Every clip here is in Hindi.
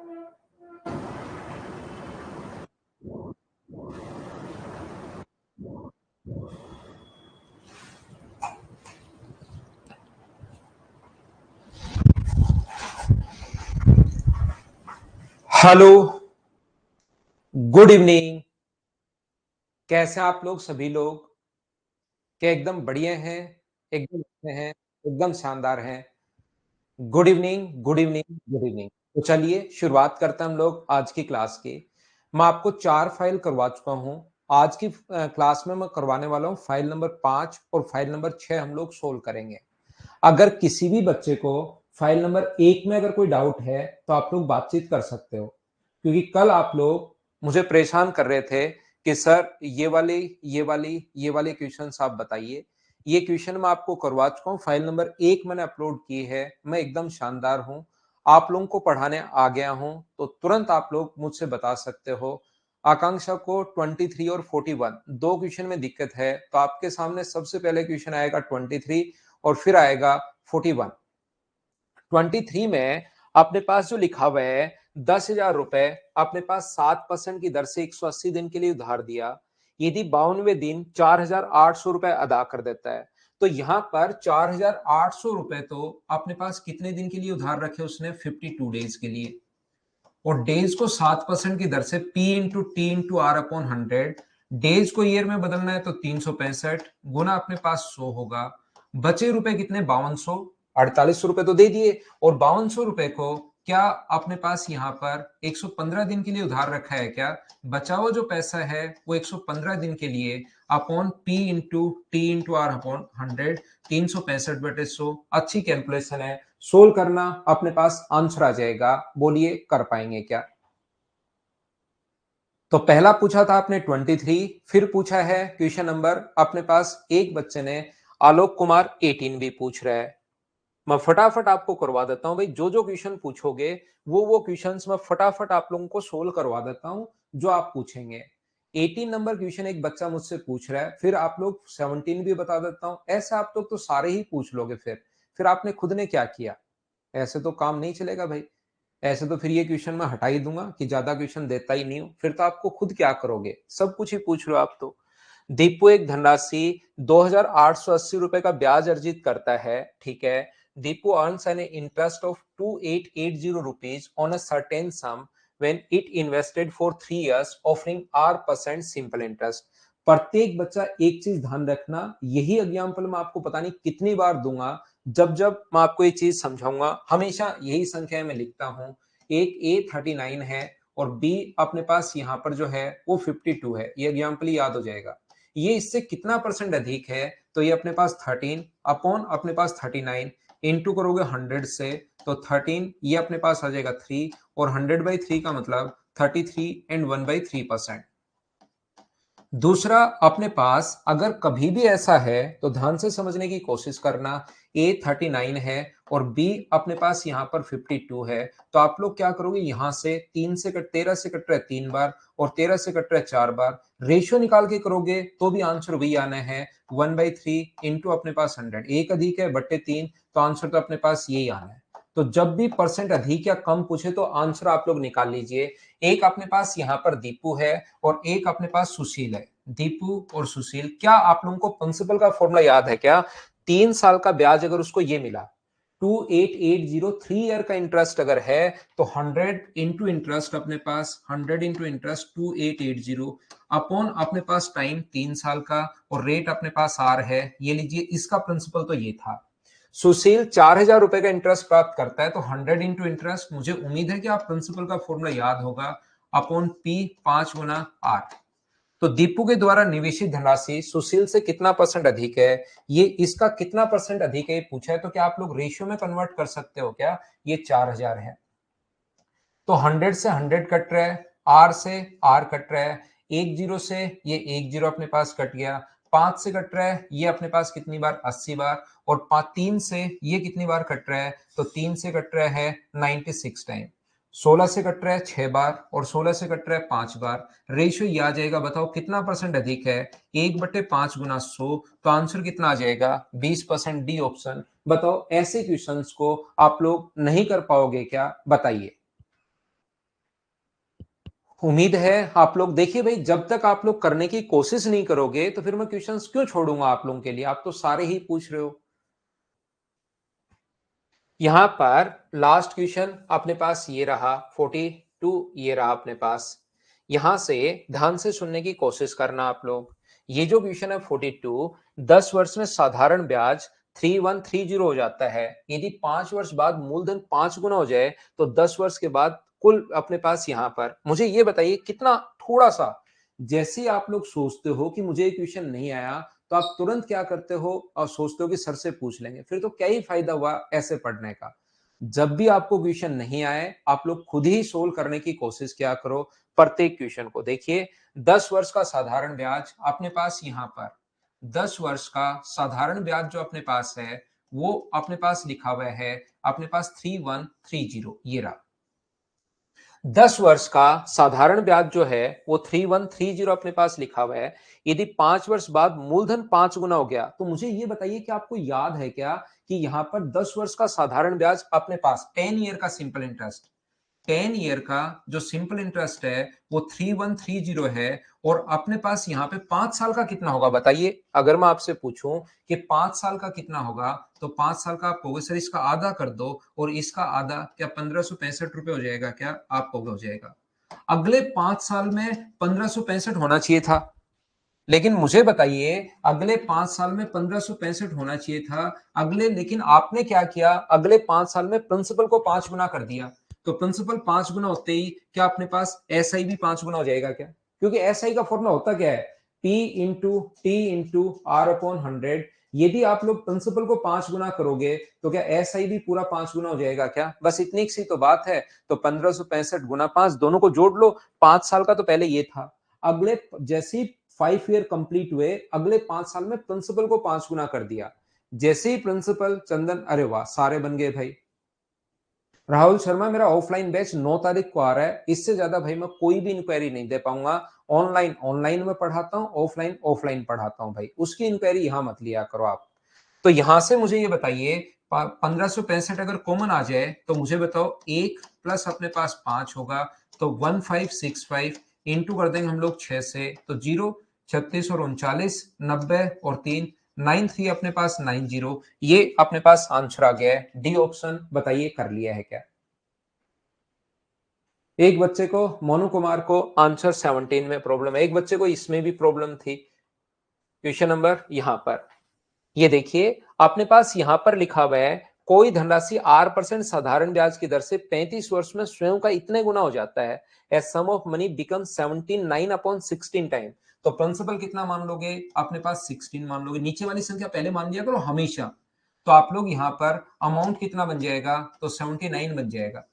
Hello, good evening. कैसे हैं आप लोग सभी लोग? क्या एकदम बढ़िया हैं? एकदम अच्छे हैं? एकदम शानदार हैं? Good evening, good evening, good evening. तो चलिए शुरुआत करते हैं हम लोग आज की क्लास की। मैं आपको 4 फाइल करवा चुका हूँ। आज की क्लास में मैं करवाने वाला हूँ फाइल नंबर 5 और फाइल नंबर 6 हम लोग सोल्व करेंगे। अगर किसी भी बच्चे को फाइल नंबर 1 में अगर कोई डाउट है तो आप लोग बातचीत कर सकते हो, क्योंकि कल आप लोग मुझे परेशान कर रहे थे कि सर ये वाले क्वेश्चंस आप बताइए। ये क्वेश्चन मैं आपको करवा चुका हूँ, फाइल नंबर 1 मैंने अपलोड की है। मैं एकदम शानदार हूँ, आप लोगों को पढ़ाने आ गया हूँ, तो तुरंत आप लोग मुझसे बता सकते हो। आकांक्षा को 23 और 41 दो क्वेश्चन में दिक्कत है, तो आपके सामने सबसे पहले क्वेश्चन आएगा 23 और फिर आएगा 41। 23 में अपने पास जो लिखा हुआ है 10,000 रुपए अपने पास 7% की दर से 180 दिन के लिए उधार दिया। यदि 52वें दिन 4,800 रुपए अदा कर देता है, तो यहां पर 4,800 रुपए तो अपने पास कितने दिन के लिए उधार रखे उसने? 52 डेज के लिए। और डेज को 7% की दर से P into T into R upon 100, days को ईयर में बदलना है तो 365 गुना अपने पास 100 होगा। बचे रुपए कितने? 5248 रुपए तो दे दिए, और 5200 रुपए को क्या अपने पास यहाँ पर 115 दिन के लिए उधार रखा है क्या? बचा हुआ जो पैसा है वो 115 दिन के लिए upon P into T into R upon 100, 365/100। अच्छी कैलकुलेशन है, सोल्व करना, अपने पास आंसर आ जाएगा। बोलिए कर पाएंगे क्या? तो पहला पूछा था आपने 23, फिर पूछा है क्वेश्चन नंबर अपने पास एक बच्चे ने आलोक कुमार 18 भी पूछ रहा है। मैं फटाफट आपको करवा देता हूं भाई, जो जो क्वेश्चन पूछोगे वो क्वेश्चंस मैं फटाफट आप लोगों को सोल्व करवा देता हूं जो आप पूछेंगे। 18 नंबर क्वेश्चन एक बच्चा मुझसे पूछ रहा है, फिर आप लोग 17 भी बता देता हूं। ऐसे आप लोग तो सारे ही पूछ लोगे, फिर आपने खुद ने क्या किया? ऐसे तो काम नहीं चलेगा भाई। ऐसे तो फिर ये क्वेश्चन मैं हटा ही दूंगा कि ज्यादा क्वेश्चन देता ही नहीं हूं, फिर तो आपको खुद क्या करोगे? सब कुछ ही पूछ लो आप तो। दीपू एक धनराशि 2,880 रुपए का ब्याज अर्जित करता है, ठीक है। Deepu earns an interest of 2,880 rupees on a certain sum when it invested for 3 years, offering R% simple interest। प्रत्येक बच्चा एक चीज ध्यान रखना, यही एग्जाम्पल मैं आपको पता नहीं कितनी बार दूंगा। जब जब मैं आपको ये चीज समझाऊंगा, हमेशा यही संख्या में लिखता हूं। एक A39 है और B अपने पास यहाँ पर जो है वो 52 है। ये एग्जाम्पल याद हो जाएगा। ये इससे कितना परसेंट अधिक है? तो ये अपने पास 13 अपॉन अपने पास 39 इंटू करोगे 100 से, तो 13 ये अपने पास आ जाएगा 3, और 100/3 का मतलब 33 एंड 1/3%। दूसरा, अपने पास अगर कभी भी ऐसा है तो ध्यान से समझने की कोशिश करना। A39 है और B अपने पास यहाँ पर 52 है, तो आप लोग क्या करोगे? यहां से 13 से कट रहा है 3 बार, और 13 से कट रहा है 4 बार। रेशियो निकाल के करोगे तो भी आंसर वही आना है, 1/3 इंटू अपने पास 100। एक अधिक है बट्टे 3, तो आंसर तो अपने पास यही आना है। तो जब भी परसेंट अधिक या कम पूछे तो आंसर आप लोग निकाल लीजिए। एक अपने पास यहाँ पर दीपू है और एक अपने पास सुशील है। दीपू और सुशील, क्या आप लोगों को प्रिंसिपल का फॉर्मूला याद है क्या? 3 साल का ब्याज अगर उसको ये मिला 2880, 3 ईयर का इंटरेस्ट अगर है, तो 100 इंटू इंटरेस्ट अपने पास 100 इंटू इंटरेस्ट 2880 अपॉन अपने पास टाइम 3 साल का, और रेट अपने पास आर है। ये लीजिए, इसका प्रिंसिपल तो ये था। सुशील 4,000 रुपए का इंटरेस्ट प्राप्त करता है, तो 100 इंटू इंटरेस्ट, मुझे उम्मीद है कि आप प्रिंसिपल का फॉर्मूला याद होगा, अपॉन पी 5 गुना आर। तो दीपू के द्वारा निवेशित धनराशि सुशील से कितना परसेंट अधिक है? ये इसका कितना परसेंट अधिक है ये पूछा है, तो क्या आप लोग रेशियो में कन्वर्ट कर सकते हो क्या? ये 4,000 है, तो 100 से 100 कट रहा है, आर से आर कट रहा है, एक जीरो से ये एक जीरो अपने पास कट गया, 5 से कट रहा है ये अपने पास कितनी बार? 80 बार, और 3 से ये कितनी बार कट रहा है? तो 3 से कट रहा है 96 टाइम। 16 से कट रहा है 6 बार, और 16 से कट रहा है 5 बार। रेशियो ये आ जाएगा, बताओ कितना परसेंट अधिक है? 1/5 गुना 100, तो आंसर कितना आ जाएगा? 20%, डी ऑप्शन। बताओ ऐसे क्वेश्चंस को आप लोग नहीं कर पाओगे क्या? बताइए। उम्मीद है आप लोग, देखिए भाई, जब तक आप लोग करने की कोशिश नहीं करोगे तो फिर मैं क्वेश्चंस क्यों छोड़ूंगा आप लोगों के लिए? आप तो सारे ही पूछ रहे हो। यहां पर लास्ट क्वेश्चन अपने पास ये रहा 42, ये रहा अपने पास। यहां से ध्यान से सुनने की कोशिश करना आप लोग। ये जो क्वेश्चन है 42, 10 वर्ष में साधारण ब्याज 3130 हो जाता है। यदि 5 वर्ष बाद मूलधन 5 गुना हो जाए तो 10 वर्ष के बाद कुल अपने पास यहां पर, मुझे ये बताइए कितना, थोड़ा सा, जैसे आप लोग सोचते हो कि मुझे ये क्वेश्चन नहीं आया तो आप तुरंत क्या करते हो और सोचते हो कि सर से पूछ लेंगे, फिर तो क्या ही फायदा हुआ ऐसे पढ़ने का। जब भी आपको क्वेश्चन नहीं आए आप लोग खुद ही सोल्व करने की कोशिश क्या करो प्रत्येक क्वेश्चन को। देखिए 10 वर्ष का साधारण ब्याज अपने पास यहां पर, 10 वर्ष का साधारण ब्याज जो अपने पास है वो अपने पास लिखा हुआ है अपने पास 3130, ये रहा। 10 वर्ष का साधारण ब्याज जो है वो 3130 अपने पास लिखा हुआ है। यदि 5 वर्ष बाद मूलधन 5 गुना हो गया तो मुझे ये बताइए कि आपको याद है क्या कि यहां पर 10 वर्ष का साधारण ब्याज अपने पास 10 ईयर का सिंपल इंटरेस्ट, 10 ईयर का जो सिंपल इंटरेस्ट है वो 3130 है। और अपने पास यहाँ पे 5 साल का कितना होगा बताइए? अगर मैं आपसे पूछूं कि 5 साल का कितना होगा तो 5 साल का आप कहोगे सर इसका आधा कर दो और इसका आधा, क्या 1565 रुपए हो जाएगा? क्या आप कहोगे हो जाएगा? अगले 5 साल में 1565 होना चाहिए था, लेकिन मुझे बताइए अगले 5 साल में 1565 होना चाहिए था अगले, लेकिन आपने क्या किया, अगले 5 साल में प्रिंसिपल को 5 गुना कर दिया। तो प्रिंसिपल 5 गुना होते ही क्या अपने पास एस आई भी 5 गुना हो जाएगा क्या? क्योंकि एस आई का फॉर्मूला होता क्या है, P into T into R upon 100। यदि आप लोग प्रिंसिपल को 5 गुना करोगे तो क्या एस आई भी पूरा 5 गुना हो जाएगा क्या? बस इतनी सी तो बात है। तो 1565 गुना 5 दोनों को जोड़ लो, 5 साल का तो पहले ये था। अगले जैसे ही 5 ईयर कंप्लीट हुए अगले 5 साल में प्रिंसिपल को 5 गुना कर दिया। जैसे ही प्रिंसिपल चंदन, अरे वाह सारे बन गए भाई। राहुल शर्मा, मेरा ऑफलाइन बैच 9 तारीख को आ रहा है, इससे ज्यादा भाई मैं कोई भी इंक्वायरी नहीं दे पाऊंगा। ऑनलाइन ऑनलाइन में पढ़ाता हूँ, ऑफलाइन ऑफलाइन पढ़ाता हूँ भाई, उसकी इंक्वायरी यहां मत लिया करो आप। तो यहां से मुझे ये बताइए 1565 अगर कॉमन आ जाए तो मुझे बताओ, एक प्लस अपने पास 5 होगा तो 1565 इंटू कर देंगे हम लोग 6 से, तो 0, 36 और 39, 90 और 3, 93 अपने पास 90, ये अपने पास आंसर आ गया है। डी ऑप्शन बताइए कर लिया है क्या? एक बच्चे को, मोनू कुमार को आंसर 17 में प्रॉब्लम है, एक बच्चे को इसमें भी प्रॉब्लम थी। क्वेश्चन नंबर यहां पर ये देखिए अपने पास यहां पर लिखा हुआ है कोई धनराशि 8% साधारण ब्याज की दर से 35 वर्ष में स्वयं का इतने गुना हो जाता है, as sum of money become 17 9 upon 16 time. तो प्रिंसिपल कितना मान लोगे? अपने पास 16 मान लोगे, नीचे वाली संख्या पहले मान लिया करो हमेशा। तो आप लोग यहां पर अमाउंट कितना बन जाएगा? तो 79 बन जाएगा।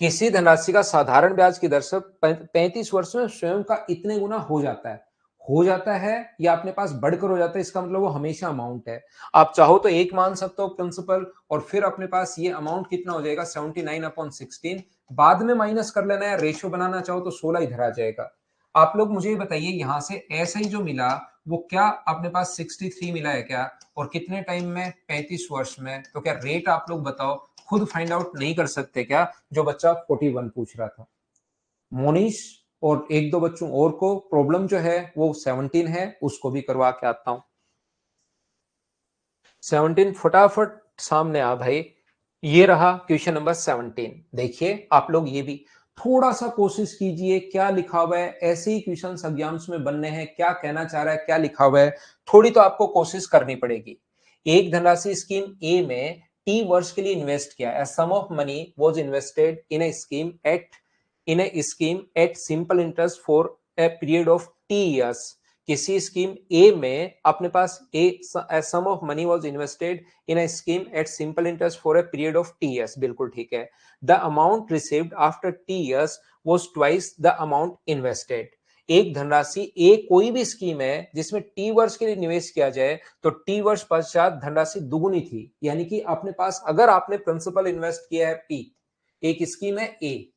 किसी धनराशि का साधारण ब्याज की दर से 35 वर्ष में स्वयं का इतने गुना हो जाता है, हो जाता है या अपने पास बढ़कर हो जाता है, इसका मतलब वो हमेशा अमाउंट है। आप चाहो तो एक मान सकते हो प्रिंसिपल और फिर अपने पास ये अमाउंट कितना हो जाएगा 79/16। बाद में माइनस कर लेना है, रेशियो बनाना चाहो तो 16 इधर आ जाएगा। आप लोग मुझे बताइए यहां से ऐसा ही जो मिला वो क्या अपने पास 63 मिला है क्या? और कितने टाइम में? 35 वर्ष में। तो क्या रेट आप लोग बताओ, खुद फाइंड आउट नहीं कर सकते क्या? जो बच्चा 41 पूछ रहा था, मोनीश और एक दो बच्चों और को प्रॉब्लम जो है वो 17 है, उसको भी करवा के आता हूं। 17 फटाफट सामने आ भाई। ये रहा क्वेश्चन नंबर 17। देखिए आप लोग ये भी थोड़ा सा कोशिश कीजिए, क्या लिखा हुआ है, ऐसे ही क्वेश्चन एग्जाम्स में बनने हैं, क्या कहना चाह रहा है, क्या लिखा हुआ है, थोड़ी तो आपको कोशिश करनी पड़ेगी। एक धनराशि स्कीम ए में टी वर्ष के लिए इन्वेस्ट किया, a sum of money was invested in a scheme at simple interest for a period of T years. किसी स्कीम ए में अपने पास a sum of money was invested in a scheme at simple interest for a period of T years, बिल्कुल ठीक है। The amount received after T years was twice the amount invested. एक धनराशि ए कोई भी स्कीम है जिसमें टी वर्ष के लिए निवेश किया जाए तो टी वर्ष पश्चात धनराशि दुगुनी थी, यानी कि अपने पास अगर आपने प्रिंसिपल इन्वेस्ट किया है पी, एक स्कीम है ए,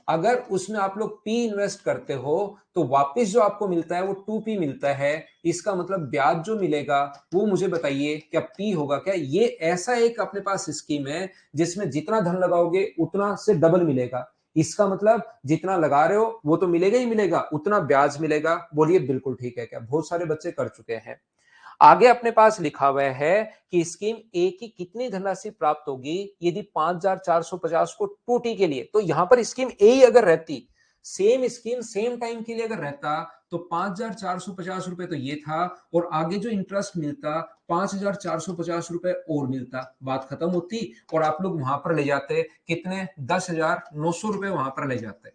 अगर उसमें आप लोग पी इन्वेस्ट करते हो तो वापस जो आपको मिलता है वो 2p मिलता है। इसका मतलब ब्याज जो मिलेगा वो मुझे बताइए क्या पी होगा क्या? ये ऐसा एक अपने पास स्कीम है जिसमें जितना धन लगाओगे उतना से डबल मिलेगा। इसका मतलब जितना लगा रहे हो वो तो मिलेगा ही मिलेगा, उतना ब्याज मिलेगा। बोलिए बिल्कुल ठीक है क्या? बहुत सारे बच्चे कर चुके हैं। आगे अपने पास लिखा हुआ है कि स्कीम ए की कितनी धनराशि प्राप्त होगी यदि 5450 को 2T के लिए। तो यहां पर स्कीम ए ही अगर रहती, सेम स्कीम सेम टाइम के लिए अगर रहता, तो 5450 रुपए तो ये था, और आगे जो इंटरेस्ट मिलता 5450 रुपए और मिलता, बात खत्म होती, और आप लोग वहां पर ले जाते कितने, 10,900 रुपए वहां पर ले जाते।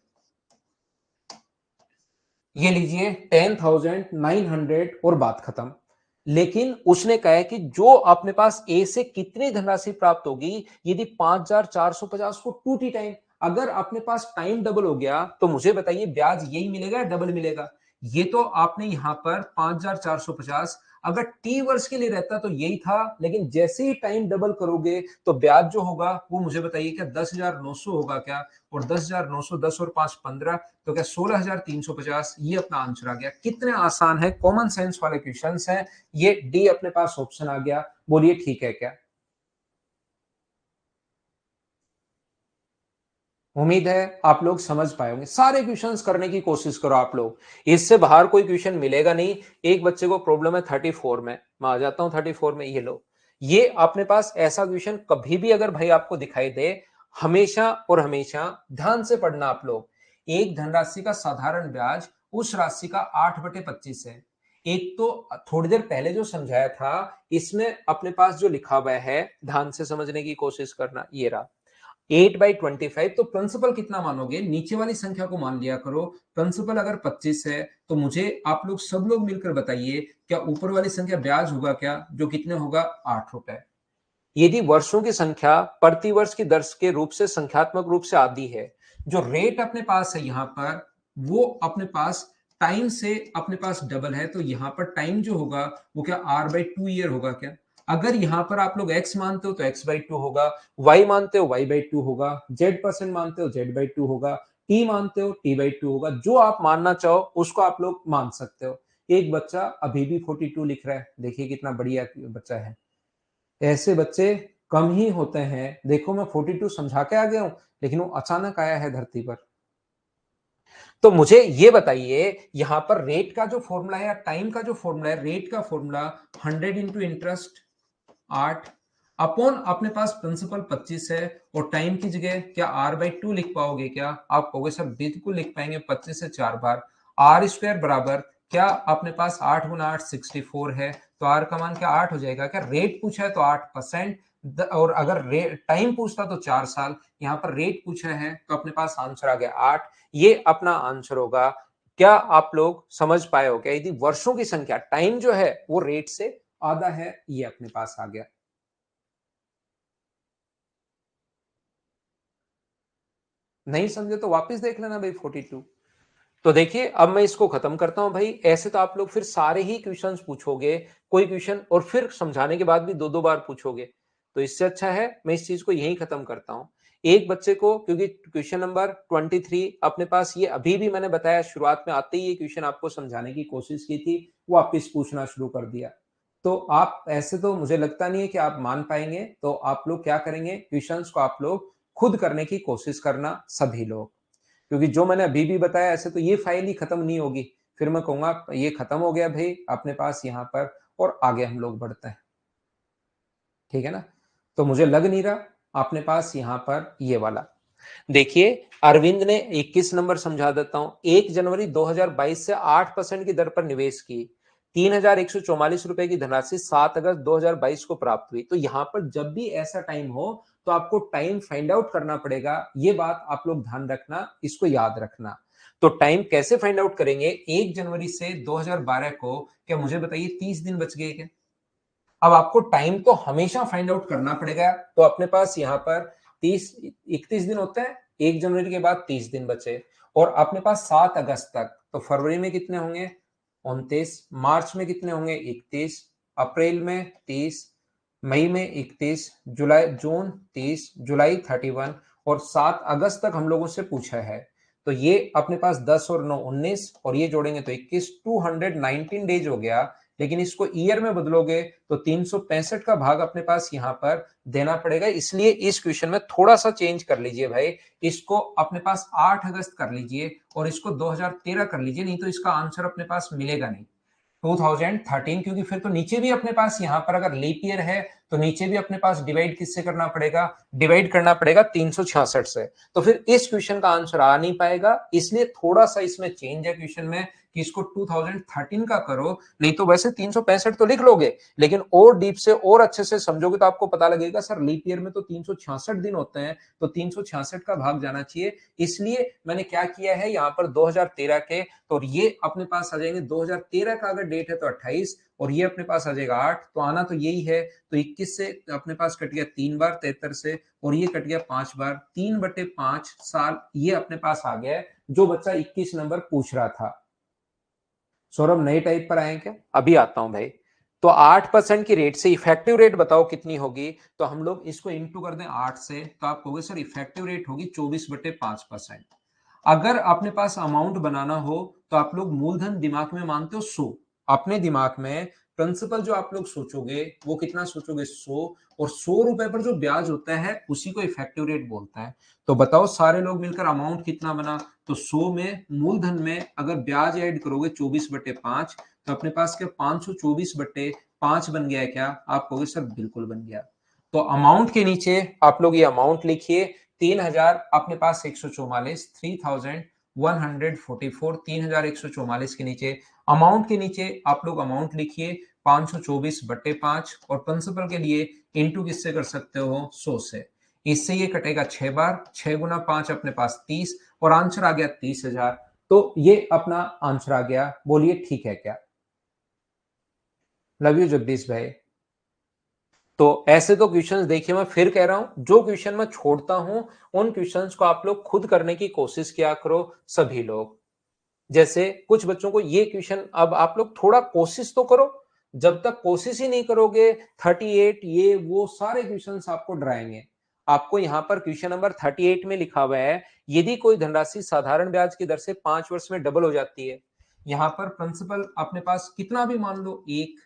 ये लीजिए 10,900 और बात खत्म। लेकिन उसने कहा है कि जो अपने पास ए से कितनी धनराशि प्राप्त होगी यदि 5450 को 2T टाइम, अगर अपने पास टाइम डबल हो गया तो मुझे बताइए ब्याज यही मिलेगा या डबल मिलेगा? ये तो आपने यहां पर 5450, अगर टी वर्ष के लिए रहता तो यही था, लेकिन जैसे ही टाइम डबल करोगे तो ब्याज जो होगा वो मुझे बताइए क्या 10,900 होगा क्या? और 10,900, 10 और 5 15, तो क्या 16,350। ये अपना आंसर आ गया। कितने आसान है, कॉमन सेंस वाले क्वेश्चंस हैं। ये डी अपने पास ऑप्शन आ गया। बोलिए ठीक है क्या? उम्मीद है आप लोग समझ पाए होंगे। सारे क्वेश्चंस करने की कोशिश करो आप लोग, इससे बाहर कोई क्वेश्चन मिलेगा नहीं। एक बच्चे को प्रॉब्लम है 34 में, मैं आ जाता हूं 34 में। ये लो, ये अपने पास ऐसा क्वेश्चन कभी भी अगर भाई आपको दिखाई दे, हमेशा और हमेशा ध्यान से पढ़ना आप लोग। एक धनराशि का साधारण ब्याज उस राशि का 8/25 है। एक तो थोड़ी देर पहले जो समझाया था, इसमें अपने पास जो लिखा हुआ है ध्यान से समझने की कोशिश करना। ये रहा 8/25। तो प्रिंसिपल कितना मानोगे, नीचे वाली संख्या को मान लिया करो। प्रिंसिपल अगर 25 है तो मुझे आप लोग सब लोग मिलकर बताइए क्या ऊपर वाली संख्या ब्याज होगा क्या, जो कितने होगा 8 रुपए। यदि वर्षों की संख्या प्रति वर्ष की दर के रूप से संख्यात्मक रूप से आदि है, जो रेट अपने पास है यहां पर, वो अपने पास टाइम से अपने पास डबल है, तो यहां पर टाइम जो होगा वो क्या R/2 ईयर होगा क्या? अगर यहां पर आप लोग x मानते हो तो x/2 होगा, y मानते हो y/2 होगा, z% मानते हो z/2 होगा, t मानते हो t/2 होगा। जो आप मानना चाहो उसको आप लोग मान सकते हो। एक बच्चा अभी भी 42 लिख रहा है, देखिए कितना बढ़िया बच्चा है। ऐसे बच्चे कम ही होते हैं। देखो मैं 42 समझा के आ गया हूं, लेकिन वो अचानक आया है धरती पर। तो मुझे ये बताइए, यहां पर रेट का जो फॉर्मूला है या टाइम का जो फॉर्मूला है, रेट का फॉर्मूला 100 इंटू इंटरेस्ट 8 अपॉन अपने पास प्रिंसिपल 25 है, और टाइम की जगह क्या R/2 लिख पाओगे क्या? आप कहोगे सर बिल्कुल लिख पाएंगे, 25 से 4 बार R² बराबर क्या अपने पास 8 गुना 8 64 है, तो R का मान क्या 8 हो जाएगा क्या? रेट पूछा है तो 8%, और अगर टाइम पूछता तो 4 साल, यहाँ पर रेट पूछा है तो अपने पास आंसर आ गया 8। ये अपना आंसर होगा। क्या आप लोग समझ पाए हो क्या? यदि वर्षों की संख्या टाइम जो है वो रेट से आधा है, ये अपने पास आ गया। नहीं समझे तो वापस देख लेना भाई 42। तो देखिए अब मैं इसको खत्म करता हूं भाई। ऐसे तो आप लोग फिर सारे ही क्वेश्चंस पूछोगे, कोई क्वेश्चन और फिर समझाने के बाद भी दो दो बार पूछोगे, तो इससे अच्छा है मैं इस चीज को यहीं खत्म करता हूं। एक बच्चे को, क्योंकि क्वेश्चन नंबर 23 अपने पास, ये अभी भी मैंने बताया शुरुआत में आते ही ये क्वेश्चन आपको समझाने की कोशिश की थी, वापिस पूछना शुरू कर दिया। तो आप ऐसे तो मुझे लगता नहीं है कि आप मान पाएंगे, तो आप लोग क्या करेंगे, क्वेश्चंस को आप लोग खुद करने की कोशिश करना सभी लोग। क्योंकि जो मैंने अभी भी बताया ऐसे तो ये फाइल ही खत्म नहीं होगी, फिर मैं कहूंगा ये खत्म हो गया भाई अपने पास यहाँ पर, और आगे हम लोग बढ़ते हैं। ठीक है ना? तो मुझे लग नहीं रहा अपने पास यहाँ पर ये वाला। देखिए अरविंद ने 21 नंबर समझा देता हूं। 1 जनवरी 2022 से 8% की दर पर निवेश की 3,144 रुपए की धनराशि 7 अगस्त 2022 को प्राप्त हुई। तो यहां पर जब भी ऐसा टाइम हो तो आपको टाइम फाइंड आउट करना पड़ेगा। ये बात आप लोग ध्यान रखना, इसको याद रखना। तो टाइम कैसे फाइंड आउट करेंगे, 1 जनवरी से 2012 को क्या मुझे बताइए 30 दिन बच गए क्या? अब आपको टाइम तो हमेशा फाइंड आउट करना पड़ेगा। तो अपने पास यहाँ पर 31 दिन होते हैं, 1 जनवरी के बाद 30 दिन बचे, और अपने पास 7 अगस्त तक, तो फरवरी में कितने होंगे 29, मार्च में कितने होंगे 31, अप्रैल में 30, मई में 31, जुलाई जून 30, जुलाई 31, और 7 अगस्त तक हम लोगों से पूछा है। तो ये अपने पास 10 और 9 19, और ये जोड़ेंगे तो 21, 219 डेज हो गया लेकिन इसको ईयर में बदलोगे तो 365 का भाग अपने पास यहाँ पर देना पड़ेगा। इसलिए इस क्वेश्चन में थोड़ा सा चेंज कर लीजिए भाई, इसको अपने पास 8 अगस्त कर लीजिए और इसको 2013 कर लीजिए, नहीं तो इसका आंसर अपने पास मिलेगा नहीं 2013, क्योंकि फिर तो नीचे भी अपने पास यहाँ पर अगर लीप ईयर है तो नीचे भी अपने पास डिवाइड किससे करना पड़ेगा, डिवाइड करना पड़ेगा 366 से। तो फिर इस क्वेश्चन का आंसर आ नहीं पाएगा, इसलिए थोड़ा सा इसमें चेंज है क्वेश्चन में कि इसको 2013 का करो, नहीं तो वैसे 365 तो लिख लोगे, लेकिन और डीप से और अच्छे से समझोगे तो आपको पता लगेगा सर लीप ईयर में तो 366 दिन होते हैं, तो 366 का भाग जाना चाहिए। इसलिए मैंने क्या किया है यहाँ पर 2013 के, तो ये अपने पास आ जाएंगे 2013 का अगर डेट है तो 28 और ये अपने पास आ जाएगा 8, तो आना तो यही है। तो 21 से अपने पास कट गया 3 बार 73 से, और ये कट गया 5 बार, 3/5 साल ये अपने पास आ गया है जो बच्चा 21 नंबर पूछ रहा था। सौरभ नए टाइप पर आए क्या? अभी आता हूं भाई। तो 8% की रेट से इफेक्टिव रेट बताओ कितनी होगी, तो हम लोग इसको इंटू कर दें 8 से, तो आप कहोगे सर इफेक्टिव रेट होगी 24/5%। अगर अपने पास अमाउंट बनाना हो तो आप लोग मूलधन दिमाग में मानते हो 100, अपने दिमाग में प्रिंसिपल जो आप लोग सोचोगे वो कितना सोचोगे 100, और 100 रुपए पर जो ब्याज होता है उसी को इफेक्टिव रेट बोलता है। तो बताओ सारे लोग मिलकर अमाउंट कितना बना, तो 100 में मूलधन में अगर ब्याज ऐड करोगे 24/5, तो अपने पास क्या 524/5 बन गया है क्या? आप कहोगे सर बिल्कुल बन गया। तो अमाउंट के नीचे आप लोग ये अमाउंट लिखिए, 3,000 अपने पास 144, 3,144, 3,144 के नीचे अमाउंट के नीचे आप लोग अमाउंट लिखिए 524/5, और प्रिंसिपल के लिए इंटू किससे कर सकते हो 100 से। इससे ये कटेगा 6 बार, 6 गुना 5 अपने पास 30, और आंसर आ गया 30,000। तो ये अपना आंसर आ गया, बोलिए ठीक है क्या? लव यू जगदीश भाई। तो ऐसे तो क्वेश्चंस देखिए, मैं फिर कह रहा हूं जो क्वेश्चन मैं छोड़ता हूं उन क्वेश्चंस को आप लोग खुद करने की कोशिश किया करो सभी लोग। जैसे कुछ बच्चों को ये क्वेश्चन, अब आप लोग थोड़ा कोशिश तो करो, जब तक कोशिश ही नहीं करोगे 38 ये वो सारे क्वेश्चंस आपको डराएंगे। आपको यहां पर क्वेश्चन नंबर 38 में लिखा हुआ है, यदि कोई धनराशि साधारण ब्याज की दर से 5 वर्ष में डबल हो जाती है, यहां पर प्रिंसिपल अपने पास कितना भी मान लो 1,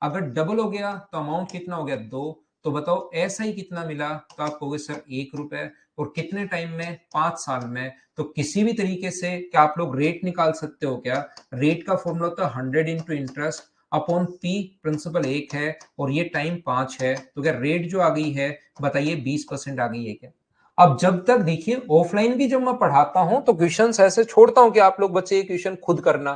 अगर डबल हो गया तो अमाउंट कितना हो गया 2, तो बताओ ऐसा ही कितना मिला, तो आप कहोगे सर 1 रुपए, और कितने टाइम में 5 साल में। तो किसी भी तरीके से क्या आप लोग रेट निकाल सकते हो क्या? रेट का फॉर्मूला तो 100 into interest upon P, principal 1 है और ये टाइम 5 है, तो क्या रेट जो आ गई है बताइए 20% आ गई है क्या? अब जब तक देखिए ऑफलाइन भी जब मैं पढ़ाता हूं तो क्वेश्चन ऐसे छोड़ता हूं कि आप लोग बच्चे ये क्वेश्चन खुद करना,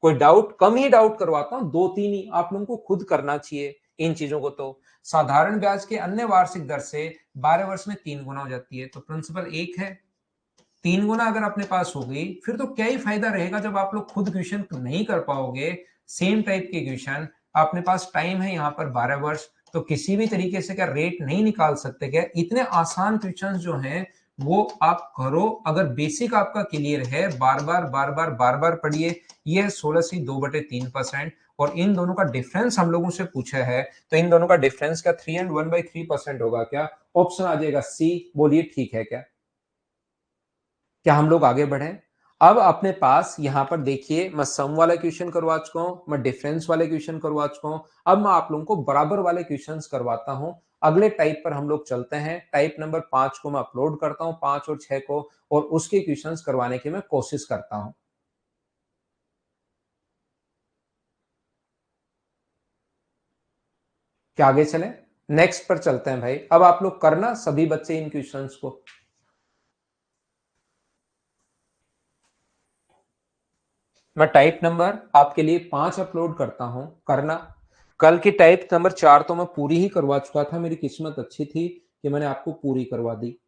कोई डाउट कम ही डाउट करवाता हूं, 2-3 ही आप लोगों को खुद करना चाहिए इन चीजों को। तो साधारण ब्याज के अन्य वार्षिक दर से 12 वर्ष में 3 गुना हो जाती है, तो प्रिंसिपल 1 है, 3 गुना अगर अपने पास हो गई फिर तो क्या ही फायदा रहेगा जब आप लोग खुद क्वेश्चन नहीं कर पाओगे सेम टाइप के क्वेश्चन। अपने पास टाइम है यहाँ पर 12 वर्ष, तो किसी भी तरीके से क्या रेट नहीं निकाल सकते क्या? इतने आसान क्वेश्चन जो हैं वो आप करो, अगर बेसिक आपका क्लियर है बार बार पढ़िए। ये 16 से 2/3%, और इन दोनों का डिफरेंस हम लोगों से पूछा है, तो इन दोनों का डिफरेंस क्या 3 and 1/3% होगा क्या? ऑप्शन आ जाएगा सी, बोलिए ठीक है क्या? क्या हम लोग आगे बढ़े? अब अपने पास यहां पर देखिए मैं सम वाला क्वेश्चन करवा चुका हूं, मैं डिफरेंस वाले क्वेश्चन करवा चुका हूं, अब मैं आप लोगों को बराबर वाले क्वेश्चंस करवाता हूं। अगले टाइप पर हम लोग चलते हैं, टाइप नंबर 5 को मैं अपलोड करता हूं, 5 और 6 को, और उसके क्वेश्चंस करवाने की मैं कोशिश करता हूं। क्या आगे चले? नेक्स्ट पर चलते हैं भाई। अब आप लोग करना सभी बच्चे इन क्वेश्चंस को। मैं टाइप नंबर आपके लिए 5 अपलोड करता हूं, करना। कल की टाइप नंबर 4 तो मैं पूरी ही करवा चुका था, मेरी किस्मत अच्छी थी कि मैंने आपको पूरी करवा दी।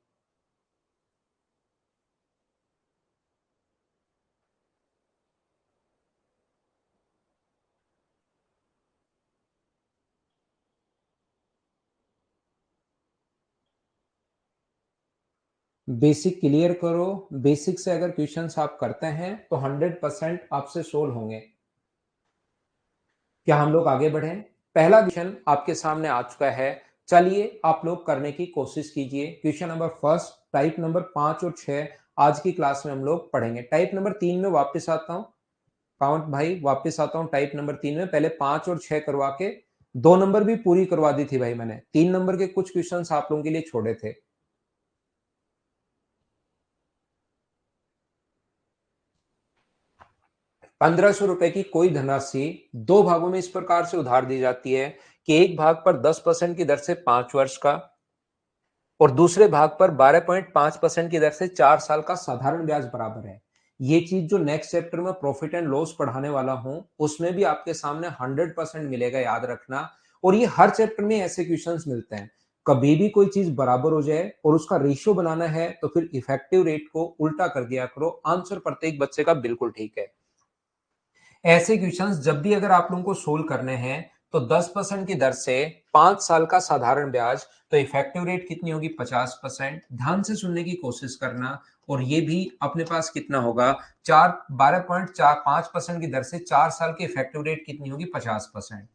बेसिक क्लियर करो, बेसिक से अगर क्वेश्चंस आप करते हैं तो 100% आपसे सोल्व होंगे। क्या हम लोग आगे बढ़े? पहला क्वेश्चन आपके सामने आ चुका है, चलिए आप लोग करने की कोशिश कीजिए। Question number first, type number 5 और 6 आज की क्लास में हम लोग पढ़ेंगे। टाइप नंबर 3 में वापस आता हूं। काउंट भाई, वापस आता हूं टाइप नंबर 3 में। पहले 5 और 6 करवा के 2 नंबर भी पूरी करवा दी थी भाई मैंने। 3 नंबर के कुछ क्वेश्चंस आप लोगों के लिए छोड़े थे। 1500 रुपए की कोई धनराशि 2 भागों में इस प्रकार से उधार दी जाती है कि एक भाग पर 10% की दर से 5 वर्ष का और दूसरे भाग पर 12.5% की दर से 4 साल का साधारण ब्याज बराबर है। ये चीज जो नेक्स्ट चैप्टर में प्रॉफिट एंड लॉस पढ़ाने वाला हूं, उसमें भी आपके सामने 100% मिलेगा, याद रखना। और ये हर चैप्टर में ऐसे क्वेश्चंस मिलते हैं। कभी भी कोई चीज बराबर हो जाए और उसका रेशियो बनाना है तो फिर इफेक्टिव रेट को उल्टा कर दिया करो। आंसर प्रत्येक बच्चे का बिल्कुल ठीक है। ऐसे क्वेश्चंस जब भी अगर आप लोगों को सोल्व करने हैं तो 10% की दर से 5 साल का साधारण ब्याज, तो इफेक्टिव रेट कितनी होगी? 50%। ध्यान से सुनने की कोशिश करना। और ये भी अपने पास कितना होगा? 12.45% की दर से 4 साल की इफेक्टिव रेट कितनी होगी? 50%।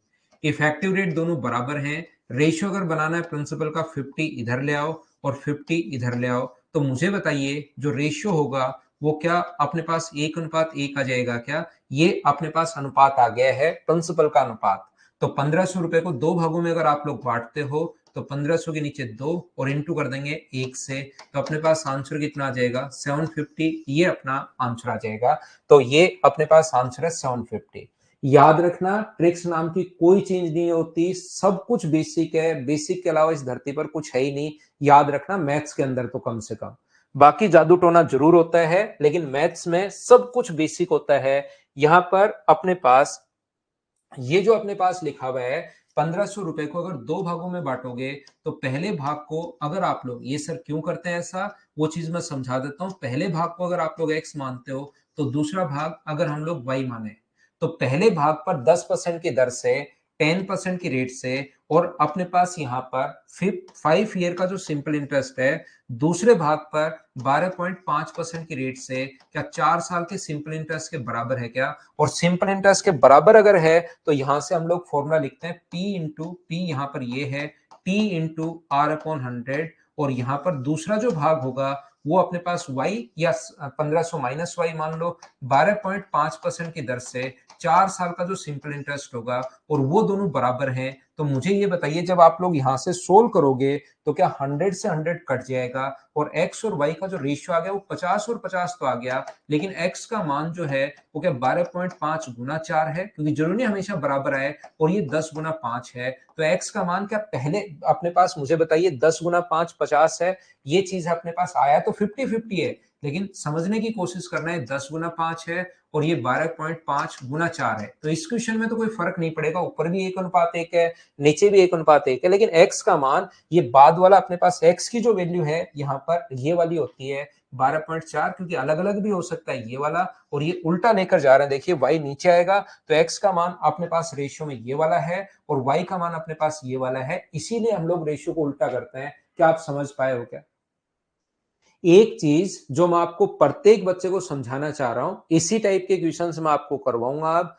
इफेक्टिव रेट दोनों बराबर हैं। रेशियो अगर बनाना है प्रिंसिपल का, 50 इधर ले आओ और 50 इधर ले आओ। तो मुझे बताइए जो रेशियो होगा वो क्या अपने पास 1:1 आ जाएगा क्या? ये अपने पास अनुपात आ गया है, प्रिंसिपल का अनुपात। तो 1500 रुपए को 2 भागों में अगर आप लोग बांटते हो तो 1500 के नीचे 2 और इंटू कर देंगे 1 से, तो अपने पास आंसर कितना आ जाएगा? 750। ये अपना आंसर आ जाएगा। तो ये अपने पास आंसर है 750। याद रखना, ट्रिक्स नाम की कोई चीज नहीं होती, सब कुछ बेसिक है। बेसिक के अलावा इस धरती पर कुछ है ही नहीं। याद रखना, मैथ्स के अंदर तो कम से कम। बाकी जादू टोना जरूर होता है, लेकिन मैथ्स में सब कुछ बेसिक होता है। यहां पर अपने पास ये जो अपने पास लिखा हुआ है, 1500 रुपए को अगर 2 भागों में बांटोगे तो पहले भाग को अगर आप लोग, ये सर क्यों करते हैं ऐसा, वो चीज मैं समझा देता हूं। पहले भाग को अगर आप लोग x मानते हो तो दूसरा भाग अगर हम लोग y माने, तो पहले भाग पर 10% की दर से 10% की रेट से, और अपने पास यहाँ पर 5 ईयर का जो सिंपल इंटरेस्ट है, दूसरे भाग पर 12.5% की रेट से, क्या 4 साल के सिंपल इंटरेस्ट के बराबर है क्या? और सिंपल इंटरेस्ट के बराबर अगर है तो यहां से हम लोग फॉर्मूला लिखते हैं P इंटू पी, यहां पर ये है T इंटू R/100। और यहां पर दूसरा जो भाग होगा वो अपने पास y या 1500 माइनस वाई मान लो, 12.5% की दर से 4 साल का जो सिंपल इंटरेस्ट होगा, और वो दोनों बराबर हैं। तो मुझे ये बताइए, जब आप लोग यहां से सोल्व करोगे तो क्या 100 से 100 कट जाएगा और x और y का जो रेशियो आ गया वो 50 और 50 तो आ गया, लेकिन x का मान जो है वो क्या 12.5 गुना 4 है, क्योंकि जरूरी नहीं हमेशा बराबर आए, और ये 10 गुना 5 है। तो x का मान क्या पहले अपने पास, मुझे बताइए, 10 गुना 5 50 है। ये चीज अपने पास आया तो 50-50 है, लेकिन समझने की कोशिश करना है। 10 गुना 5 है और ये 12.5 गुना 4 है। तो इस क्वेश्चन में तो कोई फर्क नहीं पड़ेगा, ऊपर भी 1:1 है, नीचे भी 1:1 है, लेकिन x का मान, ये बाद वाला अपने पास x की जो वैल्यू है यहाँ पर ये वाली होती है 12.4, क्योंकि अलग अलग भी हो सकता है ये वाला, और ये उल्टा लेकर जा रहे हैं। देखिए y नीचे आएगा तो x का मान अपने पास रेशियो में ये वाला है और y का मान अपने पास ये वाला है, इसीलिए हम लोग रेशियो को उल्टा करते हैं। क्या आप समझ पाए हो क्या? एक चीज जो मैं आपको प्रत्येक बच्चे को समझाना चाह रहा हूं, इसी टाइप के क्वेश्चन मैं आपको करवाऊंगा। आप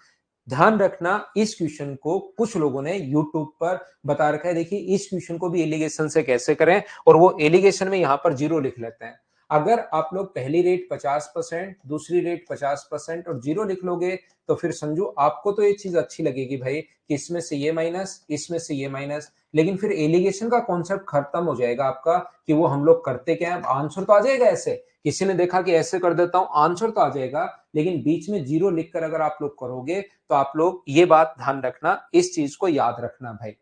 ध्यान रखना, इस क्वेश्चन को कुछ लोगों ने YouTube पर बता रखा है। देखिए इस क्वेश्चन को भी एलिगेशन से कैसे करें, और वो एलिगेशन में यहां पर 0 लिख लेते हैं। अगर आप लोग पहली रेट 50%, दूसरी रेट 50% और 0 लिख लोगे तो फिर समझो आपको तो ये चीज अच्छी लगेगी भाई कि इसमें से ये माइनस, इसमें से ये माइनस, लेकिन फिर एलिगेशन का कॉन्सेप्ट खत्म हो जाएगा आपका कि वो हम लोग करते क्या है। आंसर तो आ जाएगा ऐसे, किसी ने देखा कि ऐसे कर देता हूं, आंसर तो आ जाएगा, लेकिन बीच में 0 लिखकर अगर आप लोग करोगे तो आप लोग, ये बात ध्यान रखना, इस चीज को याद रखना भाई।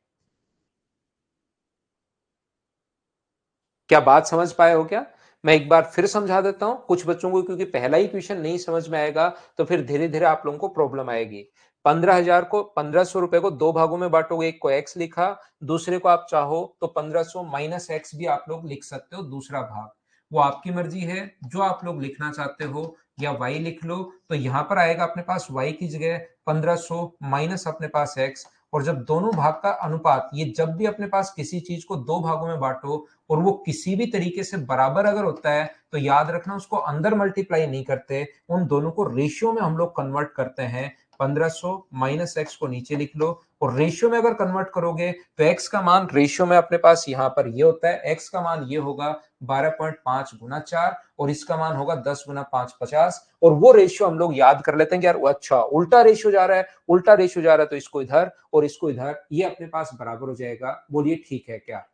क्या बात समझ पाए हो क्या? मैं एक बार फिर समझा देता हूं कुछ बच्चों को, क्योंकि पहला ही क्वेश्चन नहीं समझ में आएगा तो फिर धीरे धीरे आप लोगों को प्रॉब्लम आएगी। 15,000 को, 1500 रुपए को 2 भागों में बांटोगे, एक को x लिखा, दूसरे को आप चाहो तो 1500 माइनस x भी आप लोग लिख सकते हो, दूसरा भाग। वो आपकी मर्जी है, जो आप लोग लिखना चाहते हो, या y लिख लो। तो यहां पर आएगा अपने पास y की जगह 1500 माइनस अपने पास x। और जब दोनों भाग का अनुपात, ये जब भी अपने पास किसी चीज को 2 भागों में बांटो और वो किसी भी तरीके से बराबर अगर होता है, तो याद रखना उसको अंदर मल्टीप्लाई नहीं करते, उन दोनों को रेशियो में हम लोग कन्वर्ट करते हैं। 1500 माइनस एक्स को नीचे लिख लो और रेशियो में अगर कन्वर्ट करोगे तो एक्स का मान रेशियो में अपने पास यहाँ पर ये होता है, एक्स का मान ये होगा 12.5 गुना 4 और इसका मान होगा 10 गुना 5 50 और वो रेशियो हम लोग याद कर लेते हैं कि यार अच्छा उल्टा रेशियो जा रहा है, उल्टा रेशियो जा रहा है तो इसको इधर और इसको इधर, ये अपने पास बराबर हो जाएगा। बोलिए ठीक है क्या?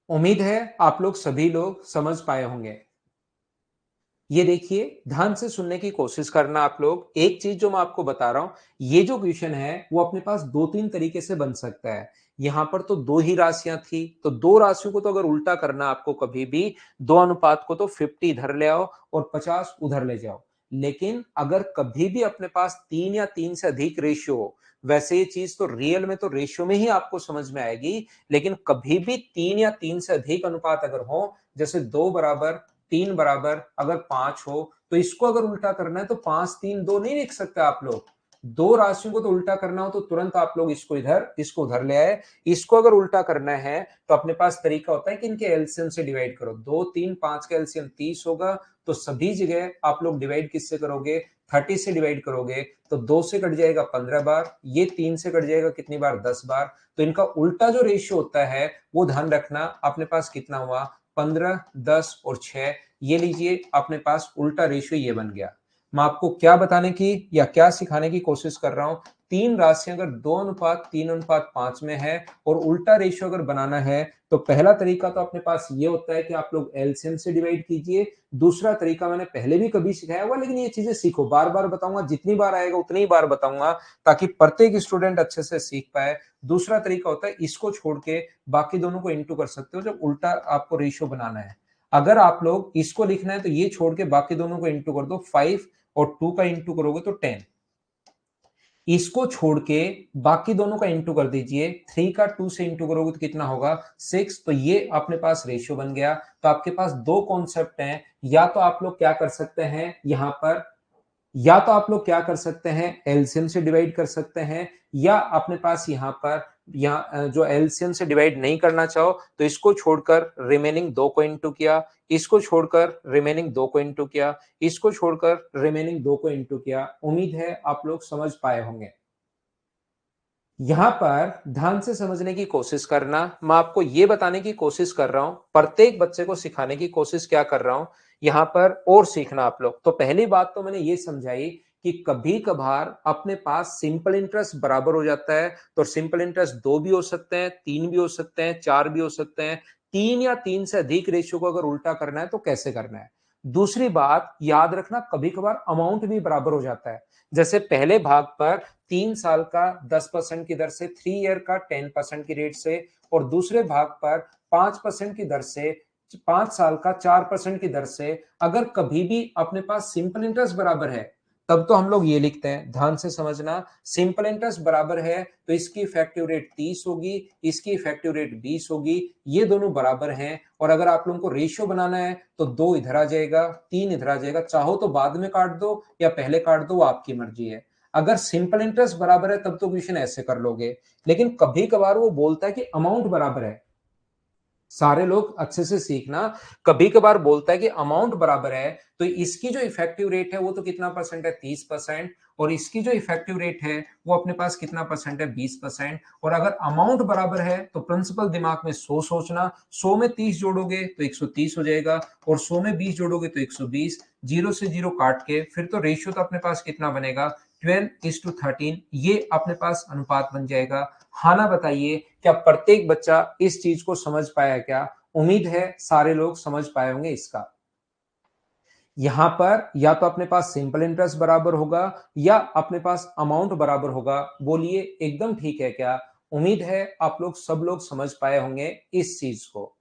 उम्मीद है आप लोग सभी लोग समझ पाए होंगे। ये देखिए ध्यान से सुनने की कोशिश करना आप लोग। एक चीज जो मैं आपको बता रहा हूं, ये जो क्वेश्चन है वो अपने पास दो तीन तरीके से बन सकता है। यहां पर तो दो ही राशियां थी, तो दो राशियों को तो अगर उल्टा करना आपको कभी भी, दो अनुपात को तो 50 इधर ले आओ और 50 उधर ले जाओ। लेकिन अगर कभी भी अपने पास तीन या तीन से अधिक रेशियो हो, वैसे ये चीज तो रियल में तो रेशियो में ही आपको समझ में आएगी, लेकिन कभी भी तीन या तीन से अधिक अनुपात अगर हो, जैसे दो बराबर, तीन बराबर, अगर पांच हो, तो इसको अगर उल्टा करना है तो 5 3 2 नहीं लिख सकते आप लोग। दो राशियों को तो उल्टा करना हो तो तुरंत आप लोग इसको इधर इसको उधर ले आए। इसको अगर उल्टा करना है तो अपने पास तरीका होता है कि इनके एलसीएम से डिवाइड करो। 2 3 5 का एलसीएम 30 होगा, तो सभी जगह आप लोग डिवाइड किससे करोगे? 30 से डिवाइड करोगे तो 2 से कट जाएगा 15 बार, ये 3 से कट जाएगा कितनी बार? 10 बार। तो इनका उल्टा जो रेशियो होता है वो ध्यान रखना। अपने पास कितना हुआ? 15 10 और 6। ये लीजिए अपने पास उल्टा रेशियो ये बन गया। मैं आपको क्या बताने की या क्या सिखाने की कोशिश कर रहा हूं, तीन राशियां अगर 2:3:5 में है और उल्टा रेशियो अगर बनाना है तो पहला तरीका तो अपने पास ये होता है कि आप लोग एलसीएम से डिवाइड कीजिए। दूसरा तरीका मैंने पहले भी कभी सिखाया हुआ, लेकिन ये चीजें सीखो, बार बार बताऊंगा, जितनी बार आएगा उतनी ही बार बताऊंगा ताकि प्रत्येक स्टूडेंट अच्छे से सीख पाए। दूसरा तरीका होता है इसको छोड़ के बाकी दोनों को इंटू कर सकते हो जब उल्टा आपको रेशियो बनाना है। अगर आप लोग इसको लिखना है तो ये छोड़ के बाकी दोनों को इंटू कर दो, 5 और 2 का इंटू करोगे तो 10। इसको छोड़ के बाकी दोनों का इंटू कर दीजिए, 3 का 2 से इंटू करोगे तो कितना होगा? 6। तो ये अपने पास रेशियो बन गया। तो आपके पास दो कॉन्सेप्ट हैं, या तो आप लोग क्या कर सकते हैं यहां पर, या तो आप लोग क्या कर सकते हैं एलसीएम से डिवाइड कर सकते हैं, या अपने पास यहां पर जो एलसीएम से डिवाइड नहीं करना चाहो तो इसको छोड़कर रिमेनिंग दो को इंटू किया, इसको छोड़कर रिमेनिंग दो को इंटू किया, इसको छोड़कर रिमेनिंग दो को इंटू किया। उम्मीद है आप लोग समझ पाए होंगे। यहां पर ध्यान से समझने की कोशिश करना। मैं आपको यह बताने की कोशिश कर रहा हूं, प्रत्येक बच्चे को सिखाने की कोशिश क्या कर रहा हूं यहां पर, और सीखना आप लोग। तो पहली बात तो मैंने ये समझाई कि कभी कभार अपने पास सिंपल इंटरेस्ट बराबर हो जाता है, तो सिंपल इंटरेस्ट दो भी हो सकते हैं, तीन भी हो सकते हैं, चार भी हो सकते हैं। तीन या तीन से अधिक रेशियो को अगर उल्टा करना है तो कैसे करना है। दूसरी बात याद रखना, कभी कभार अमाउंट भी बराबर हो जाता है। जैसे पहले भाग पर 3 साल का 10% की दर से, 3 ईयर का 10% की रेट से, और दूसरे भाग पर 5% की दर से, 5 साल का 4% की दर से, अगर कभी भी अपने पास सिंपल इंटरेस्ट बराबर है तब तो हम लोग ये लिखते हैं, ध्यान से समझना, सिंपल इंटरेस्ट बराबर है तो इसकी इफेक्टिव रेट 30 होगी, इसकी इफेक्टिव रेट 20 होगी, ये दोनों बराबर हैं। और अगर आप लोगों को रेशियो बनाना है तो 2 इधर आ जाएगा, 3 इधर आ जाएगा, चाहो तो बाद में काट दो या पहले काट दो, वो आपकी मर्जी है। अगर सिंपल इंटरेस्ट बराबर है तब तो क्वेश्चन ऐसे कर लोगे, लेकिन कभी कभार वो बोलता है कि अमाउंट बराबर है। सारे लोग अच्छे से सीखना, कभी कभार बोलता है कि अमाउंट बराबर है तो इसकी जो इफेक्टिव रेट है वो तो कितना परसेंट है? 30%। और इसकी जो इफेक्टिव रेट है वो अपने पास कितना परसेंट है? 20%। और अगर अमाउंट बराबर है तो प्रिंसिपल दिमाग में 100 सोचना, 100 में 30 जोड़ोगे तो 130 हो जाएगा, और 100 में 20 जोड़ोगे तो 120। जीरो से जीरो काट के फिर तो रेशियो तो अपने पास कितना बनेगा? 12:13। ये अपने पास अनुपात बन जाएगा। हाँ ना बताइए, क्या प्रत्येक बच्चा इस चीज को समझ पाया क्या? उम्मीद है सारे लोग समझ पाए होंगे इसका। यहां पर या तो अपने पास सिंपल इंटरेस्ट बराबर होगा या अपने पास अमाउंट बराबर होगा। बोलिए एकदम ठीक है क्या? उम्मीद है आप लोग सब लोग समझ पाए होंगे इस चीज को।